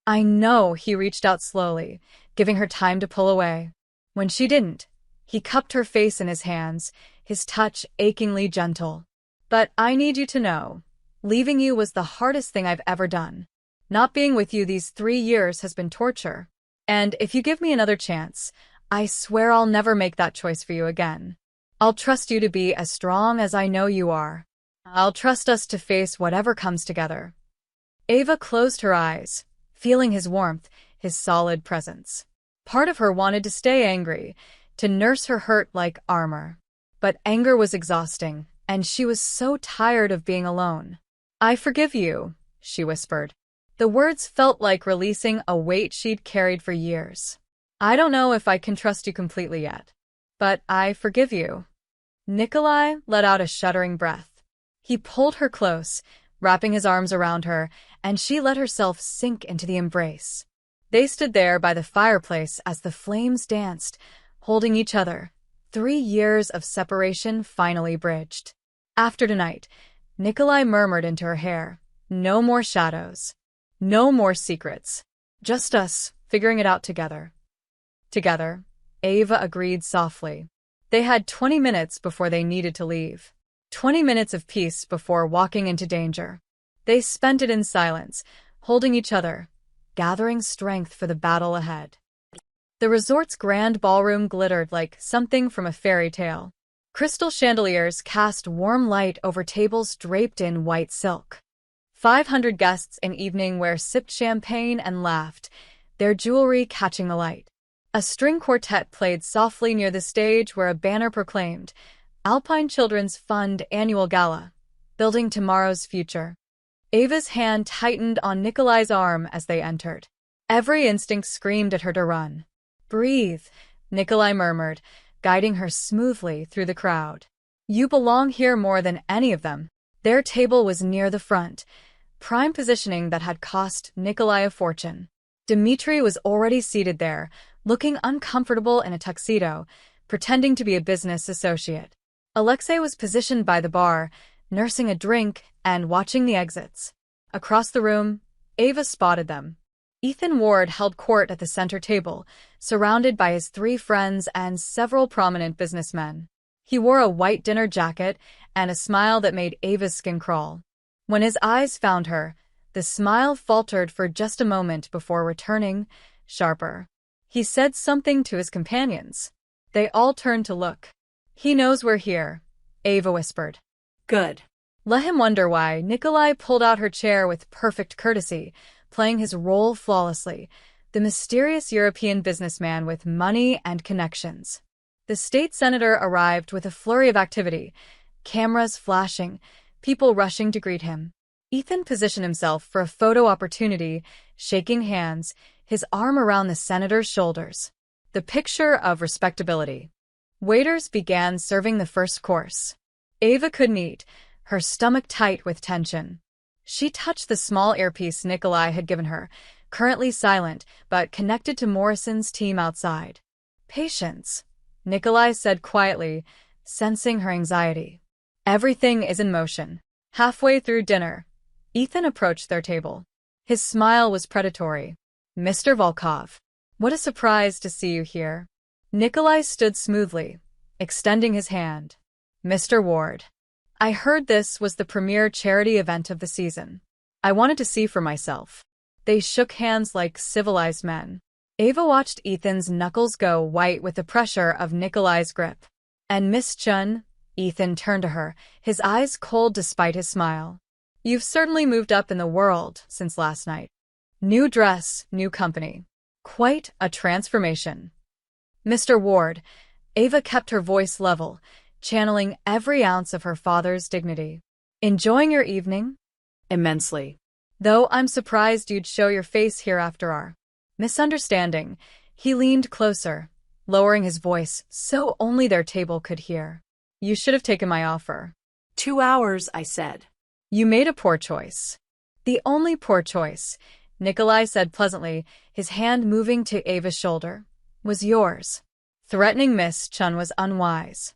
I know, he reached out slowly, giving her time to pull away. When she didn't, he cupped her face in his hands, his touch achingly gentle. But I need you to know, leaving you was the hardest thing I've ever done. Not being with you these 3 years has been torture. And if you give me another chance, I swear I'll never make that choice for you again. I'll trust you to be as strong as I know you are. I'll trust us to face whatever comes together. Ava closed her eyes, feeling his warmth, his solid presence. Part of her wanted to stay angry, to nurse her hurt like armor. But anger was exhausting, and she was so tired of being alone. I forgive you, she whispered. The words felt like releasing a weight she'd carried for years. I don't know if I can trust you completely yet, but I forgive you. Nikolai let out a shuddering breath. He pulled her close, wrapping his arms around her, and she let herself sink into the embrace. They stood there by the fireplace as the flames danced, holding each other. 3 years of separation finally bridged. After tonight, Nikolai murmured into her hair, no more shadows. No more secrets. Just us, figuring it out together. Together, Ava agreed softly. They had 20 minutes before they needed to leave. 20 minutes of peace before walking into danger. They spent it in silence, holding each other, gathering strength for the battle ahead. The resort's grand ballroom glittered like something from a fairy tale. Crystal chandeliers cast warm light over tables draped in white silk. 500 guests in evening wear sipped champagne and laughed, their jewelry catching the light. A string quartet played softly near the stage where a banner proclaimed, Alpine Children's Fund Annual Gala, building tomorrow's future. Ava's hand tightened on Nikolai's arm as they entered. Every instinct screamed at her to run. Breathe, Nikolai murmured, guiding her smoothly through the crowd. You belong here more than any of them. Their table was near the front, prime positioning that had cost Nikolai a fortune. Dmitri was already seated there, looking uncomfortable in a tuxedo, pretending to be a business associate. Alexei was positioned by the bar, nursing a drink and watching the exits. Across the room, Ava spotted them. Ethan Ward held court at the center table, surrounded by his 3 friends and several prominent businessmen. He wore a white dinner jacket and a smile that made Ava's skin crawl. When his eyes found her, the smile faltered for just a moment before returning, sharper. He said something to his companions. They all turned to look. He knows we're here, Ava whispered. Good. Let him wonder why. Nikolai pulled out her chair with perfect courtesy, playing his role flawlessly, the mysterious European businessman with money and connections. The state senator arrived with a flurry of activity, cameras flashing, people rushing to greet him. Ethan positioned himself for a photo opportunity, shaking hands, his arm around the senator's shoulders. The picture of respectability. Waiters began serving the first course. Ava couldn't eat, her stomach tight with tension. She touched the small earpiece Nikolai had given her, currently silent but connected to Morrison's team outside. Patience, Nikolai said quietly, sensing her anxiety. Everything is in motion. Halfway through dinner, Ethan approached their table. His smile was predatory. Mr. Volkov, what a surprise to see you here. Nikolai stood smoothly, extending his hand. Mr. Ward, I heard this was the premier charity event of the season. I wanted to see for myself. They shook hands like civilized men. Ava watched Ethan's knuckles go white with the pressure of Nikolai's grip. And Miss Chun, Ethan turned to her, his eyes cold despite his smile. You've certainly moved up in the world since last night. New dress, new company. Quite a transformation. Mr. Ward, Ava kept her voice level, channeling every ounce of her father's dignity. Enjoying your evening? Immensely. Though I'm surprised you'd show your face here after our misunderstanding. He leaned closer, lowering his voice so only their table could hear. You should have taken my offer. 2 hours, I said. You made a poor choice. The only poor choice, Nikolai said pleasantly, his hand moving to Ava's shoulder, was yours. Threatening Miss Chun was unwise.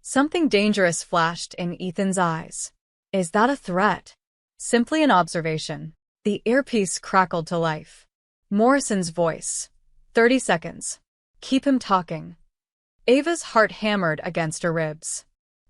Something dangerous flashed in Ethan's eyes. Is that a threat? Simply an observation. The earpiece crackled to life. Morrison's voice. 30 seconds. Keep him talking. Ava's heart hammered against her ribs.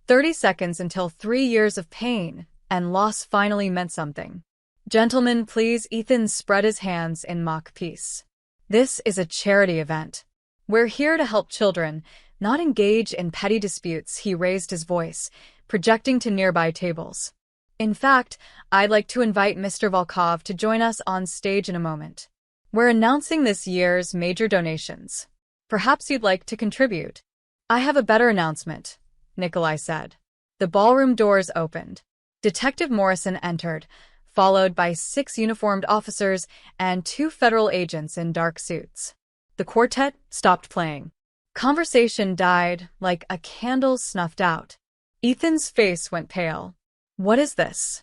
30 seconds until 3 years of pain and loss finally meant something. Gentlemen, please. Ethan spread his hands in mock peace. This is a charity event. We're here to help children, not engage in petty disputes. He raised his voice, projecting to nearby tables. In fact, I'd like to invite Mr. Volkov to join us on stage in a moment. We're announcing this year's major donations. Perhaps you'd like to contribute. I have a better announcement, Nikolai said. The ballroom doors opened. Detective Morrison entered, followed by 6 uniformed officers and 2 federal agents in dark suits. The quartet stopped playing. Conversation died like a candle snuffed out. Ethan's face went pale. What is this?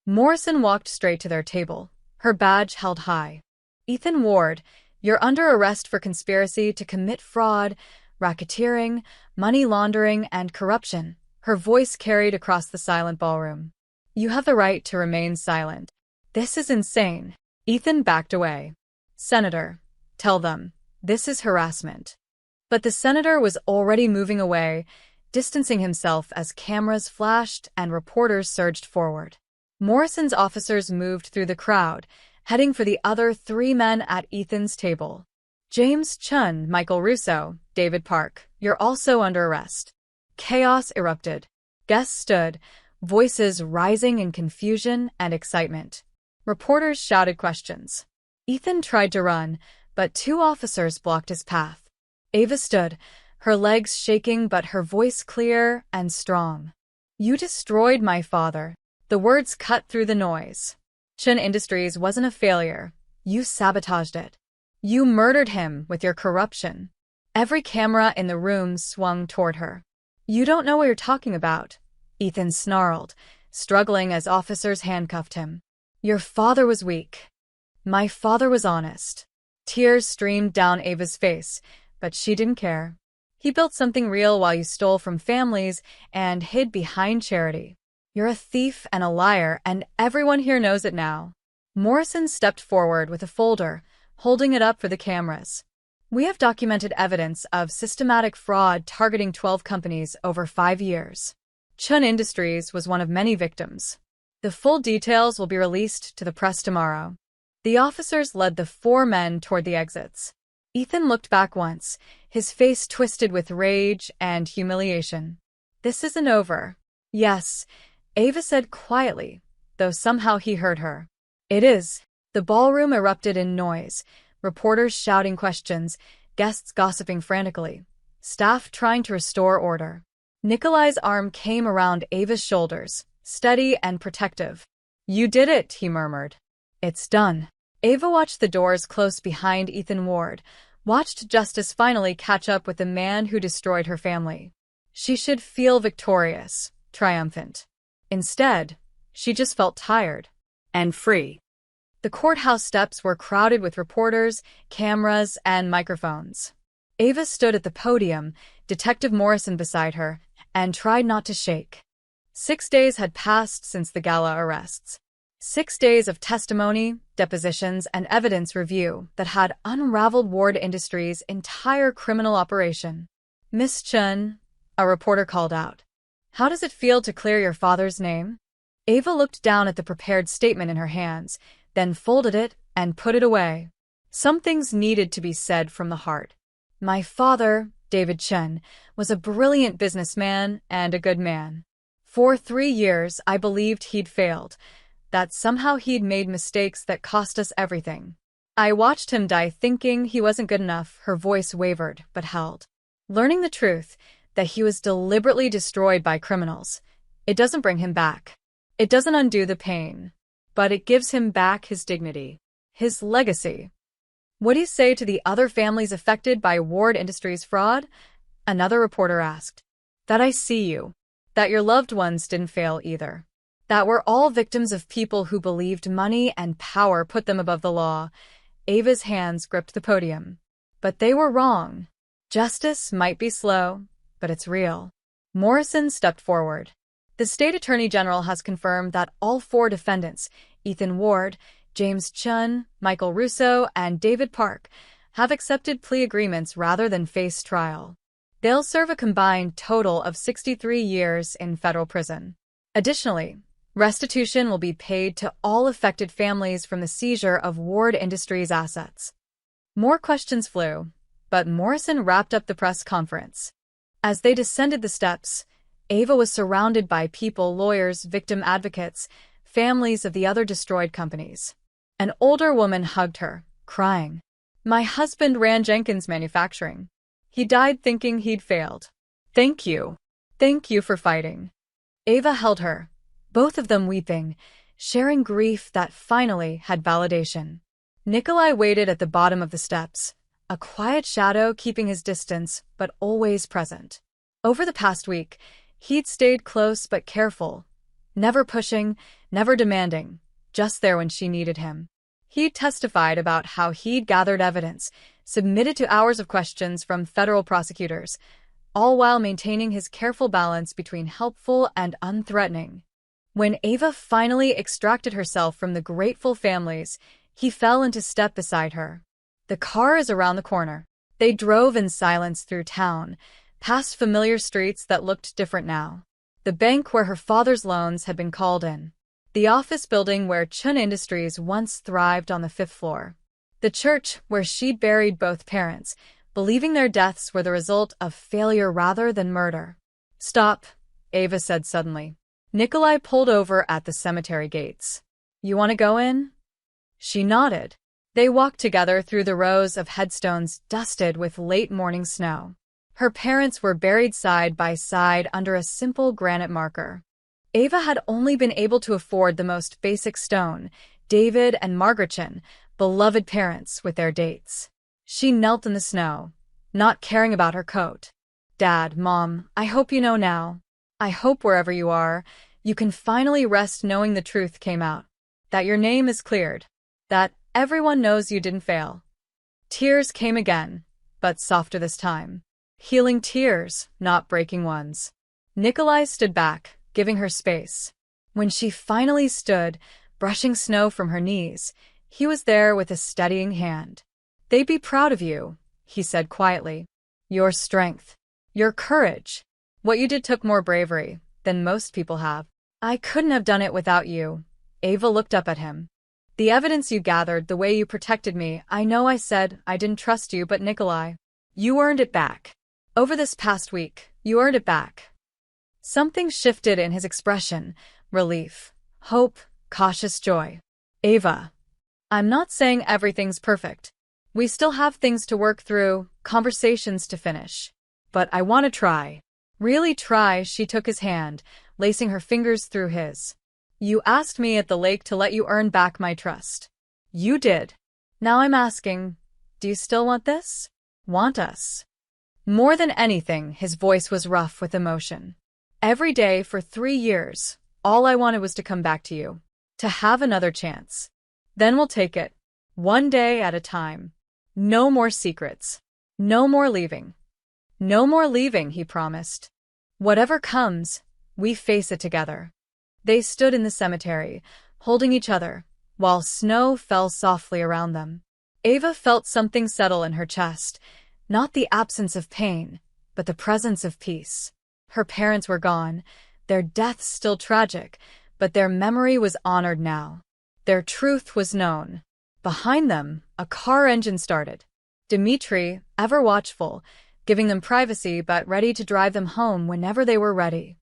Morrison walked straight to their table, her badge held high. Ethan Ward, you're under arrest for conspiracy to commit fraud, racketeering, money laundering, and corruption. Her voice carried across the silent ballroom. You have the right to remain silent. This is insane. Ethan backed away. Senator, tell them, this is harassment. But the senator was already moving away, distancing himself as cameras flashed and reporters surged forward. Morrison's officers moved through the crowd, heading for the other 3 men at Ethan's table. James Chun, Michael Russo, David Park, you're also under arrest. Chaos erupted. Guests stood, voices rising in confusion and excitement. Reporters shouted questions. Ethan tried to run, but 2 officers blocked his path. Ava stood, her legs shaking but her voice clear and strong. You destroyed my father. The words cut through the noise. Chun Industries wasn't a failure. You sabotaged it. You murdered him with your corruption. Every camera in the room swung toward her. You don't know what you're talking about, Ethan snarled, struggling as officers handcuffed him. Your father was weak. My father was honest. Tears streamed down Ava's face, but she didn't care. He built something real while you stole from families and hid behind charity. You're a thief and a liar, and everyone here knows it now. Morrison stepped forward with a folder, holding it up for the cameras. We have documented evidence of systematic fraud targeting 12 companies over 5 years. Chun Industries was one of many victims. The full details will be released to the press tomorrow. The officers led the 4 men toward the exits. Ethan looked back once, his face twisted with rage and humiliation. This isn't over. Yes, Ava said quietly, though somehow he heard her. It is. The ballroom erupted in noise, reporters shouting questions, guests gossiping frantically, staff trying to restore order. Nikolai's arm came around Ava's shoulders, steady and protective. You did it, he murmured. It's done. Ava watched the doors close behind Ethan Ward, watched justice finally catch up with the man who destroyed her family. She should feel victorious, triumphant. Instead, she just felt tired. And free. The courthouse steps were crowded with reporters, cameras, and microphones. Ava stood at the podium, Detective Morrison beside her, and tried not to shake. 6 days had passed since the gala arrests. 6 days of testimony, depositions, and evidence review that had unraveled Ward Industries' entire criminal operation. Miss Chun, a reporter called out. How does it feel to clear your father's name? Ava looked down at the prepared statement in her hands, then folded it and put it away. Some things needed to be said from the heart. My father, David Chun, was a brilliant businessman and a good man. For 3 years, I believed he'd failed, that somehow he'd made mistakes that cost us everything. I watched him die thinking he wasn't good enough. Her voice wavered, but held. Learning the truth, that he was deliberately destroyed by criminals. It doesn't bring him back. It doesn't undo the pain. But it gives him back his dignity. His legacy. What do you say to the other families affected by Ward Industries fraud? Another reporter asked. That I see you. That your loved ones didn't fail either. That we're all victims of people who believed money and power put them above the law. Ava's hands gripped the podium. But they were wrong. Justice might be slow, but it's real. Morrison stepped forward. The state attorney general has confirmed that all 4 defendants, Ethan Ward, James Chun, Michael Russo, and David Park, have accepted plea agreements rather than face trial. They'll serve a combined total of 63 years in federal prison. Additionally, restitution will be paid to all affected families from the seizure of Ward Industries' assets. More questions flew, but Morrison wrapped up the press conference. As they descended the steps, Ava was surrounded by people, lawyers, victim advocates, families of the other destroyed companies. An older woman hugged her, crying, "My husband ran Jenkins Manufacturing. He died thinking he'd failed. Thank you. Thank you for fighting." Ava held her, both of them weeping, sharing grief that finally had validation. Nikolai waited at the bottom of the steps, a quiet shadow keeping his distance but always present. Over the past week, he'd stayed close but careful, never pushing, never demanding, just there when she needed him. He'd testified about how he'd gathered evidence, submitted to hours of questions from federal prosecutors, all while maintaining his careful balance between helpful and unthreatening. When Ava finally extracted herself from the grateful families, he fell into step beside her. "The car is around the corner." They drove in silence through town, past familiar streets that looked different now. The bank where her father's loans had been called in. The office building where Chun Industries once thrived on the 5th floor. The church where she'd buried both parents, believing their deaths were the result of failure rather than murder. "Stop," Ava said suddenly. Nikolai pulled over at the cemetery gates. "You want to go in?" She nodded. They walked together through the rows of headstones dusted with late morning snow. Her parents were buried side by side under a simple granite marker. Ava had only been able to afford the most basic stone, David and Margaret Chun, beloved parents with their dates. She knelt in the snow, not caring about her coat. "Dad, Mom, I hope you know now. I hope wherever you are, you can finally rest knowing the truth came out. That your name is cleared. That everyone knows you didn't fail." Tears came again, but softer this time. Healing tears, not breaking ones. Nikolai stood back, giving her space. When she finally stood, brushing snow from her knees, he was there with a steadying hand. "They'd be proud of you," he said quietly. "Your strength. Your courage. What you did took more bravery than most people have. I couldn't have done it without you." Ava looked up at him. "The evidence you gathered, the way you protected me, I know I said I didn't trust you, but Nikolai, you earned it back. Over this past week, you earned it back." Something shifted in his expression, relief, hope, cautious joy. "Ava, I'm not saying everything's perfect. We still have things to work through, conversations to finish. But I want to try. Really try." She took his hand, lacing her fingers through his. "You asked me at the lake to let you earn back my trust. You did. Now I'm asking, do you still want this? Want us?" More than anything, his voice was rough with emotion. "Every day for 3 years, all I wanted was to come back to you. To have another chance. Then we'll take it. One day at a time. No more secrets. No more leaving. No more leaving," he promised. "Whatever comes, we face it together." They stood in the cemetery, holding each other, while snow fell softly around them. Ava felt something settle in her chest, not the absence of pain, but the presence of peace. Her parents were gone, their deaths still tragic, but their memory was honored now. Their truth was known. Behind them, a car engine started. Dmitri, ever watchful, giving them privacy but ready to drive them home whenever they were ready.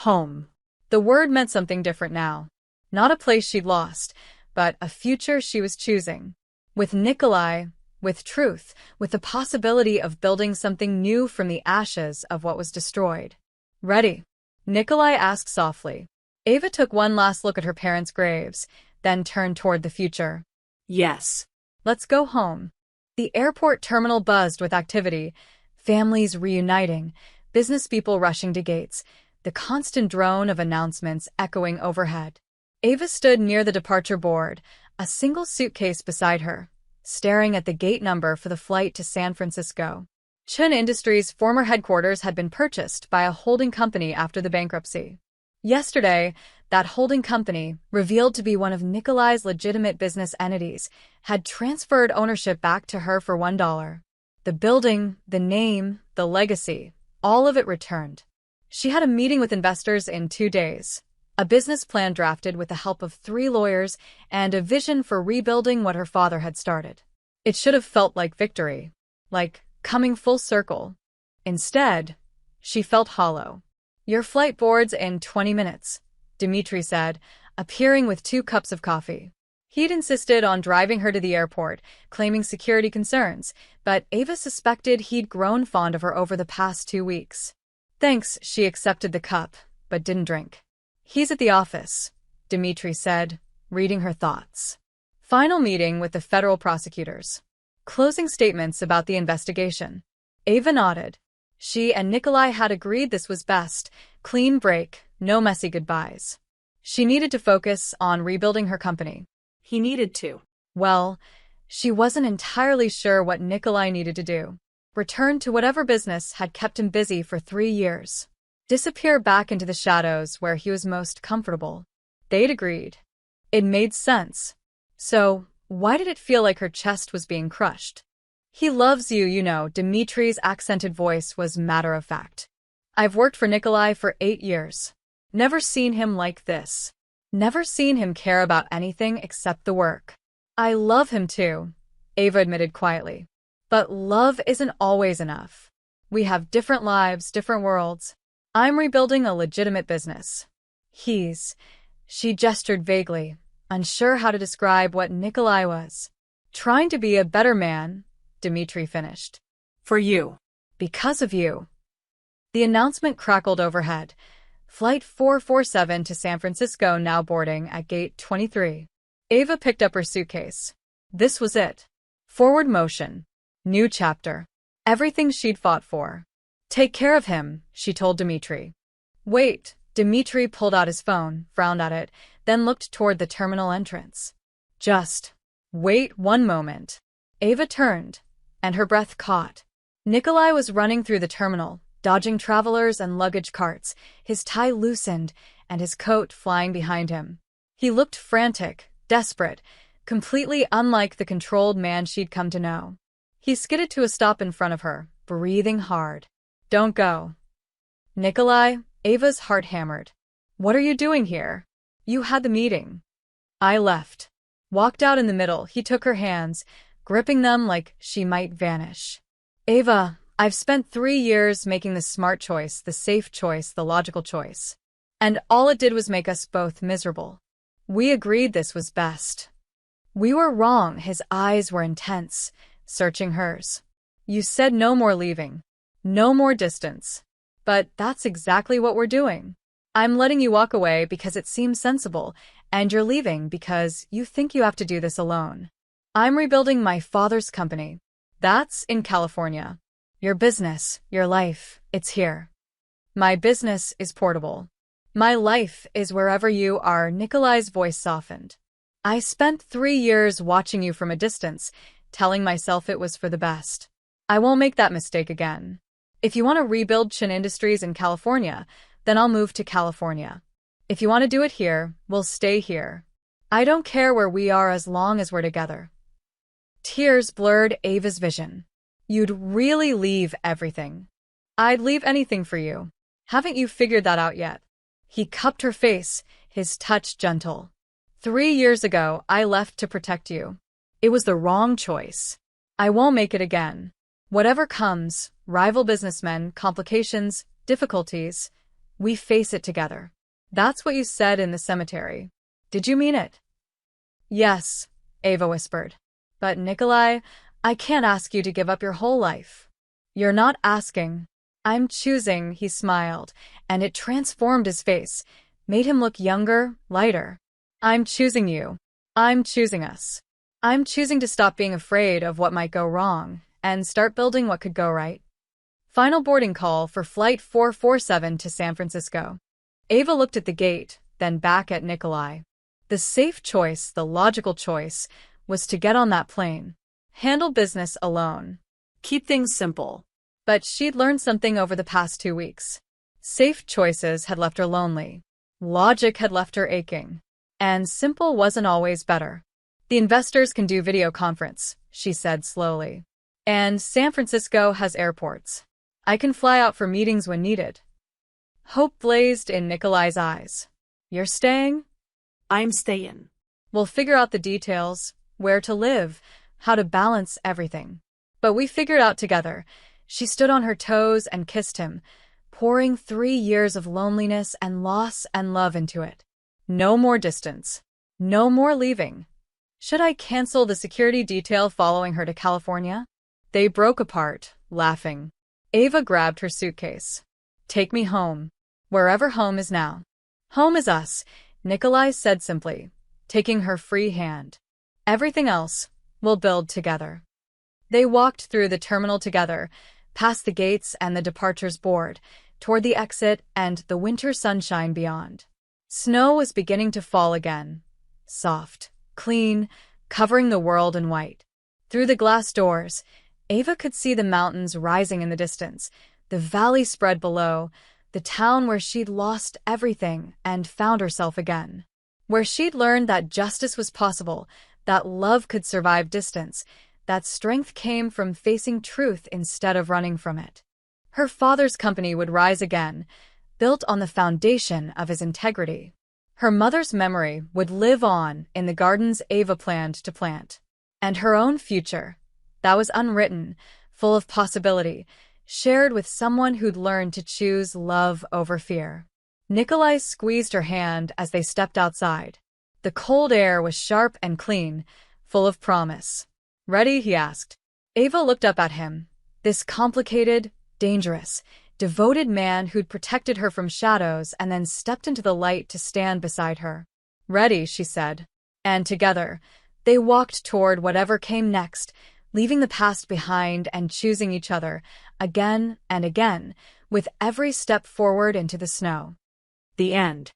Home. The word meant something different now. Not a place she'd lost, but a future she was choosing. With Nikolai, with truth, with the possibility of building something new from the ashes of what was destroyed. "Ready?" Nikolai asked softly. Ava took one last look at her parents' graves, then turned toward the future. Yes. "Let's go home." The airport terminal buzzed with activity, families reuniting, business people rushing to gates, the constant drone of announcements echoing overhead. Ava stood near the departure board, a single suitcase beside her, staring at the gate number for the flight to San Francisco. Chun Industries' former headquarters had been purchased by a holding company after the bankruptcy. Yesterday, that holding company, revealed to be one of Nikolai's legitimate business entities, had transferred ownership back to her for $1. The building, the name, the legacy, all of it returned. She had a meeting with investors in 2 days, a business plan drafted with the help of 3 lawyers, and a vision for rebuilding what her father had started. It should have felt like victory, like coming full circle. Instead, she felt hollow. "Your flight boards in 20 minutes, Dmitri said, appearing with 2 cups of coffee. He'd insisted on driving her to the airport, claiming security concerns, but Ava suspected he'd grown fond of her over the past 2 weeks. Thanks, she accepted the cup, but didn't drink. He's at the office, Dmitri said, reading her thoughts. Final meeting with the federal prosecutors. Closing statements about the investigation. Ava nodded. She and Nikolai had agreed this was best, clean break, no messy goodbyes. She needed to focus on rebuilding her company. He needed to. Well, she wasn't entirely sure what Nikolai needed to do. Return to whatever business had kept him busy for 3 years. Disappear back into the shadows where he was most comfortable. They'd agreed. It made sense. So, why did it feel like her chest was being crushed? He loves you, you know, Dmitri's accented voice was matter-of-fact. I've worked for Nikolai for 8 years. Never seen him like this. Never seen him care about anything except the work. I love him too, Ava admitted quietly. But love isn't always enough. We have different lives, different worlds. I'm rebuilding a legitimate business. She gestured vaguely, unsure how to describe what Nikolai was. Trying to be a better man, Dmitri finished. For you. Because of you. The announcement crackled overhead. Flight 447 to San Francisco now boarding at gate 23. Ava picked up her suitcase. This was it. Forward motion. New chapter. Everything she'd fought for. Take care of him, she told Dmitri. Wait, Dmitri pulled out his phone, frowned at it, then looked toward the terminal entrance. Just wait 1 moment. Ava turned, and her breath caught. Nikolai was running through the terminal, dodging travelers and luggage carts, his tie loosened and his coat flying behind him. He looked frantic, desperate, completely unlike the controlled man she'd come to know. He skidded to a stop in front of her, breathing hard. Don't go. Nikolai, Ava's heart hammered. What are you doing here? You had the meeting. I left. Walked out in the middle, he took her hands, gripping them like she might vanish. Ava, I've spent 3 years making the smart choice, the safe choice, the logical choice. And all it did was make us both miserable. We agreed this was best. We were wrong, his eyes were intense, searching hers. You said no more leaving. No more distance. But that's exactly what we're doing. I'm letting you walk away because it seems sensible, and you're leaving because you think you have to do this alone. I'm rebuilding my father's company. That's in California. Your business, your life, it's here. My business is portable. My life is wherever you are, Nikolai's voice softened. I spent 3 years watching you from a distance, telling myself it was for the best. I won't make that mistake again. If you want to rebuild Chun Industries in California, then I'll move to California. If you want to do it here, we'll stay here. I don't care where we are as long as we're together. Tears blurred Ava's vision. You'd really leave everything. I'd leave anything for you. Haven't you figured that out yet? He cupped her face, his touch gentle. 3 years ago, I left to protect you. It was the wrong choice. I won't make it again. Whatever comes, rival businessmen, complications, difficulties, we face it together. That's what you said in the cemetery. Did you mean it? Yes, Ava whispered. But Nikolai, I can't ask you to give up your whole life. You're not asking. I'm choosing, he smiled, and it transformed his face, made him look younger, lighter. I'm choosing you. I'm choosing us. I'm choosing to stop being afraid of what might go wrong and start building what could go right. Final boarding call for Flight 447 to San Francisco. Ava looked at the gate, then back at Nikolai. The safe choice, the logical choice, was to get on that plane. Handle business alone. Keep things simple. But she'd learned something over the past 2 weeks. Safe choices had left her lonely. Logic had left her aching. And simple wasn't always better. The investors can do video conference, she said slowly. And San Francisco has airports. I can fly out for meetings when needed. Hope blazed in Nikolai's eyes. You're staying? I'm staying. We'll figure out the details, where to live, how to balance everything. But we figured out together. She stood on her toes and kissed him, pouring 3 years of loneliness and loss and love into it. No more distance. No more leaving. Should I cancel the security detail following her to California? They broke apart, laughing. Ava grabbed her suitcase. Take me home. Wherever home is now. Home is us, Nikolai said simply, taking her free hand. Everything else, we'll build together. They walked through the terminal together, past the gates and the departures board, toward the exit and the winter sunshine beyond. Snow was beginning to fall again. Soft, clean, covering the world in white. Through the glass doors, Ava could see the mountains rising in the distance, the valley spread below, the town where she'd lost everything and found herself again. Where she'd learned that justice was possible, that love could survive distance, that strength came from facing truth instead of running from it. Her father's company would rise again, built on the foundation of his integrity. Her mother's memory would live on in the gardens Ava planned to plant. And her own future, that was unwritten, full of possibility, shared with someone who'd learned to choose love over fear. Nikolai squeezed her hand as they stepped outside. The cold air was sharp and clean, full of promise. Ready? He asked. Ava looked up at him. This complicated, dangerous, devoted man who'd protected her from shadows and then stepped into the light to stand beside her. Ready, she said. And together, they walked toward whatever came next, leaving the past behind and choosing each other, again and again, with every step forward into the snow. The end.